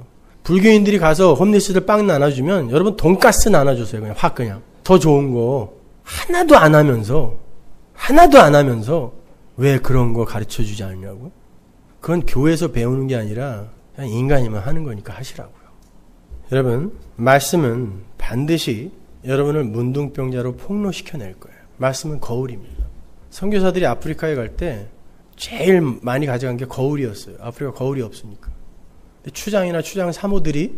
불교인들이 가서 홈리스들 빵 나눠주면 여러분 돈가스 나눠주세요. 그냥 확 그냥. 더 좋은 거 하나도 안 하면서 왜 그런 거 가르쳐주지 않냐고. 그건 교회에서 배우는 게 아니라 그냥 인간이면 하는 거니까 하시라고요. 여러분 말씀은 반드시 여러분을 문둥병자로 폭로시켜낼 거예요. 말씀은 거울입니다. 선교사들이 아프리카에 갈 때 제일 많이 가져간 게 거울이었어요. 아프리카 거울이 없으니까. 근데 추장이나 추장 사모들이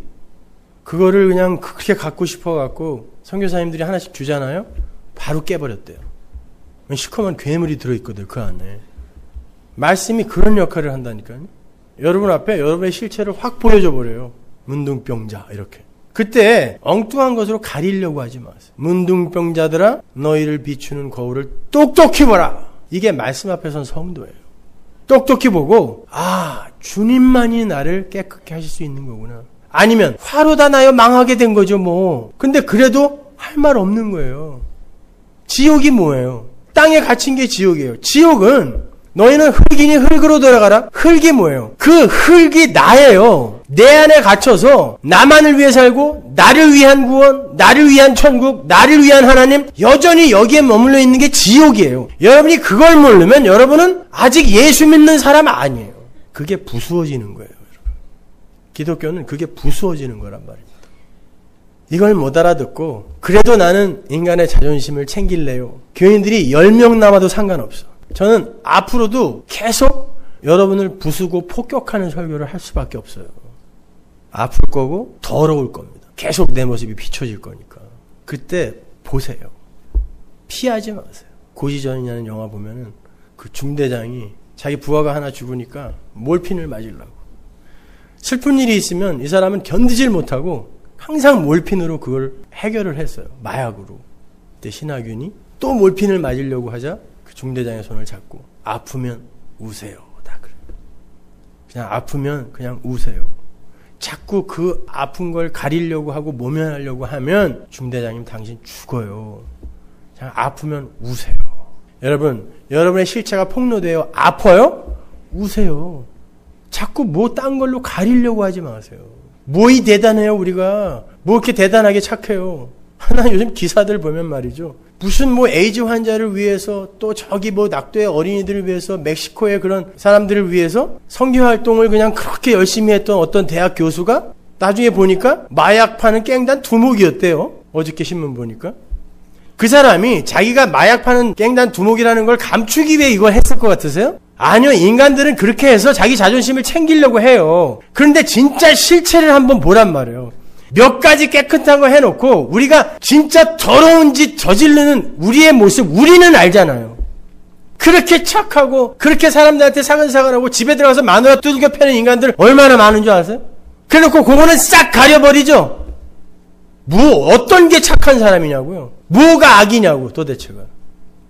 그거를 그냥 그렇게 갖고 싶어갖고 선교사님들이 하나씩 주잖아요. 바로 깨버렸대요. 시커먼 괴물이 들어있거든 그 안에. 말씀이 그런 역할을 한다니까요. 여러분 앞에 여러분의 실체를 확 보여줘 버려요. 문둥병자 이렇게. 그때 엉뚱한 것으로 가리려고 하지 마세요. 문둥병자들아 너희를 비추는 거울을 똑똑히 보라. 이게 말씀 앞에 선 성도예요. 똑똑히 보고 주님만이 나를 깨끗게 하실 수 있는 거구나. 아니면 화로 다 나요 망하게 된 거죠 뭐. 근데 그래도 할 말 없는 거예요. 지옥이 뭐예요? 땅에 갇힌 게 지옥이에요. 지옥은 너희는 흙이니 흙으로 돌아가라. 흙이 뭐예요? 그 흙이 나예요. 내 안에 갇혀서 나만을 위해 살고 나를 위한 구원, 나를 위한 천국, 나를 위한 하나님 여전히 여기에 머물러 있는 게 지옥이에요. 여러분이 그걸 모르면 여러분은 아직 예수 믿는 사람 아니에요. 그게 부수어지는 거예요. 여러분. 기독교는 그게 부수어지는 거란 말입니다. 이걸 못 알아듣고 그래도 나는 인간의 자존심을 챙길래요. 교인들이 10명 남아도 상관없어. 저는 앞으로도 계속 여러분을 부수고 폭격하는 설교를 할 수밖에 없어요. 아플 거고 더러울 겁니다. 계속 내 모습이 비춰질 거니까. 그때 보세요. 피하지 마세요. 고지전이라는 영화 보면은 그 중대장이 자기 부하가 하나 죽으니까 몰핀을 맞으려고. 슬픈 일이 있으면 이 사람은 견디질 못하고 항상 몰핀으로 그걸 해결을 했어요. 마약으로. 그때 신하균이 또 몰핀을 맞으려고 하자 그 중대장의 손을 잡고 아프면 우세요. 다 그래. 그냥 아프면 그냥 우세요. 자꾸 그 아픈 걸 가리려고 하고 모면하려고 하면 중대장님 당신 죽어요. 그냥 아프면 우세요. 여러분, 여러분의 실체가 폭로돼요. 아파요? 우세요. 자꾸 뭐 딴 걸로 가리려고 하지 마세요. 뭐이 대단해요 우리가. 뭐 이렇게 대단하게 착해요. 하나 요즘 기사들 보면 말이죠. 무슨 뭐 에이즈 환자를 위해서 또 저기 뭐 낙도의 어린이들을 위해서 멕시코의 그런 사람들을 위해서 선교 활동을 그냥 그렇게 열심히 했던 어떤 대학 교수가 나중에 보니까 마약 파는 깽단 두목이었대요. 어저께 신문 보니까. 그 사람이 자기가 마약 파는 갱단 두목이라는 걸 감추기 위해 이걸 했을 것 같으세요? 아니요. 인간들은 그렇게 해서 자기 자존심을 챙기려고 해요. 그런데 진짜 실체를 한번 보란 말이에요. 몇 가지 깨끗한 거 해놓고 우리가 진짜 더러운 짓 저지르는 우리의 모습 우리는 알잖아요. 그렇게 착하고 그렇게 사람들한테 사근사근하고 집에 들어가서 마누라 두들겨 패는 인간들 얼마나 많은 줄 아세요? 그래놓고 그거는 싹 가려버리죠. 어떤 게 착한 사람이냐고요. 뭐가 악이냐고 도대체가.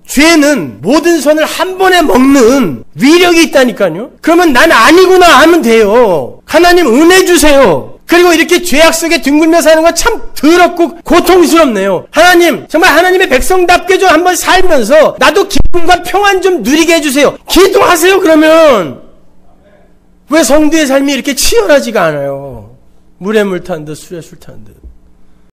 죄는 모든 선을 한 번에 먹는 위력이 있다니까요. 그러면 난 아니구나 하면 돼요. 하나님 은혜 주세요. 그리고 이렇게 죄악 속에 뒹굴며 사는 건 참 더럽고 고통스럽네요. 하나님, 정말 하나님의 백성답게 좀 한번 살면서 나도 기쁨과 평안 좀 누리게 해주세요. 기도하세요. 그러면 왜 성도의 삶이 이렇게 치열하지가 않아요? 물에 물 탄 듯 술에 술 탄 듯.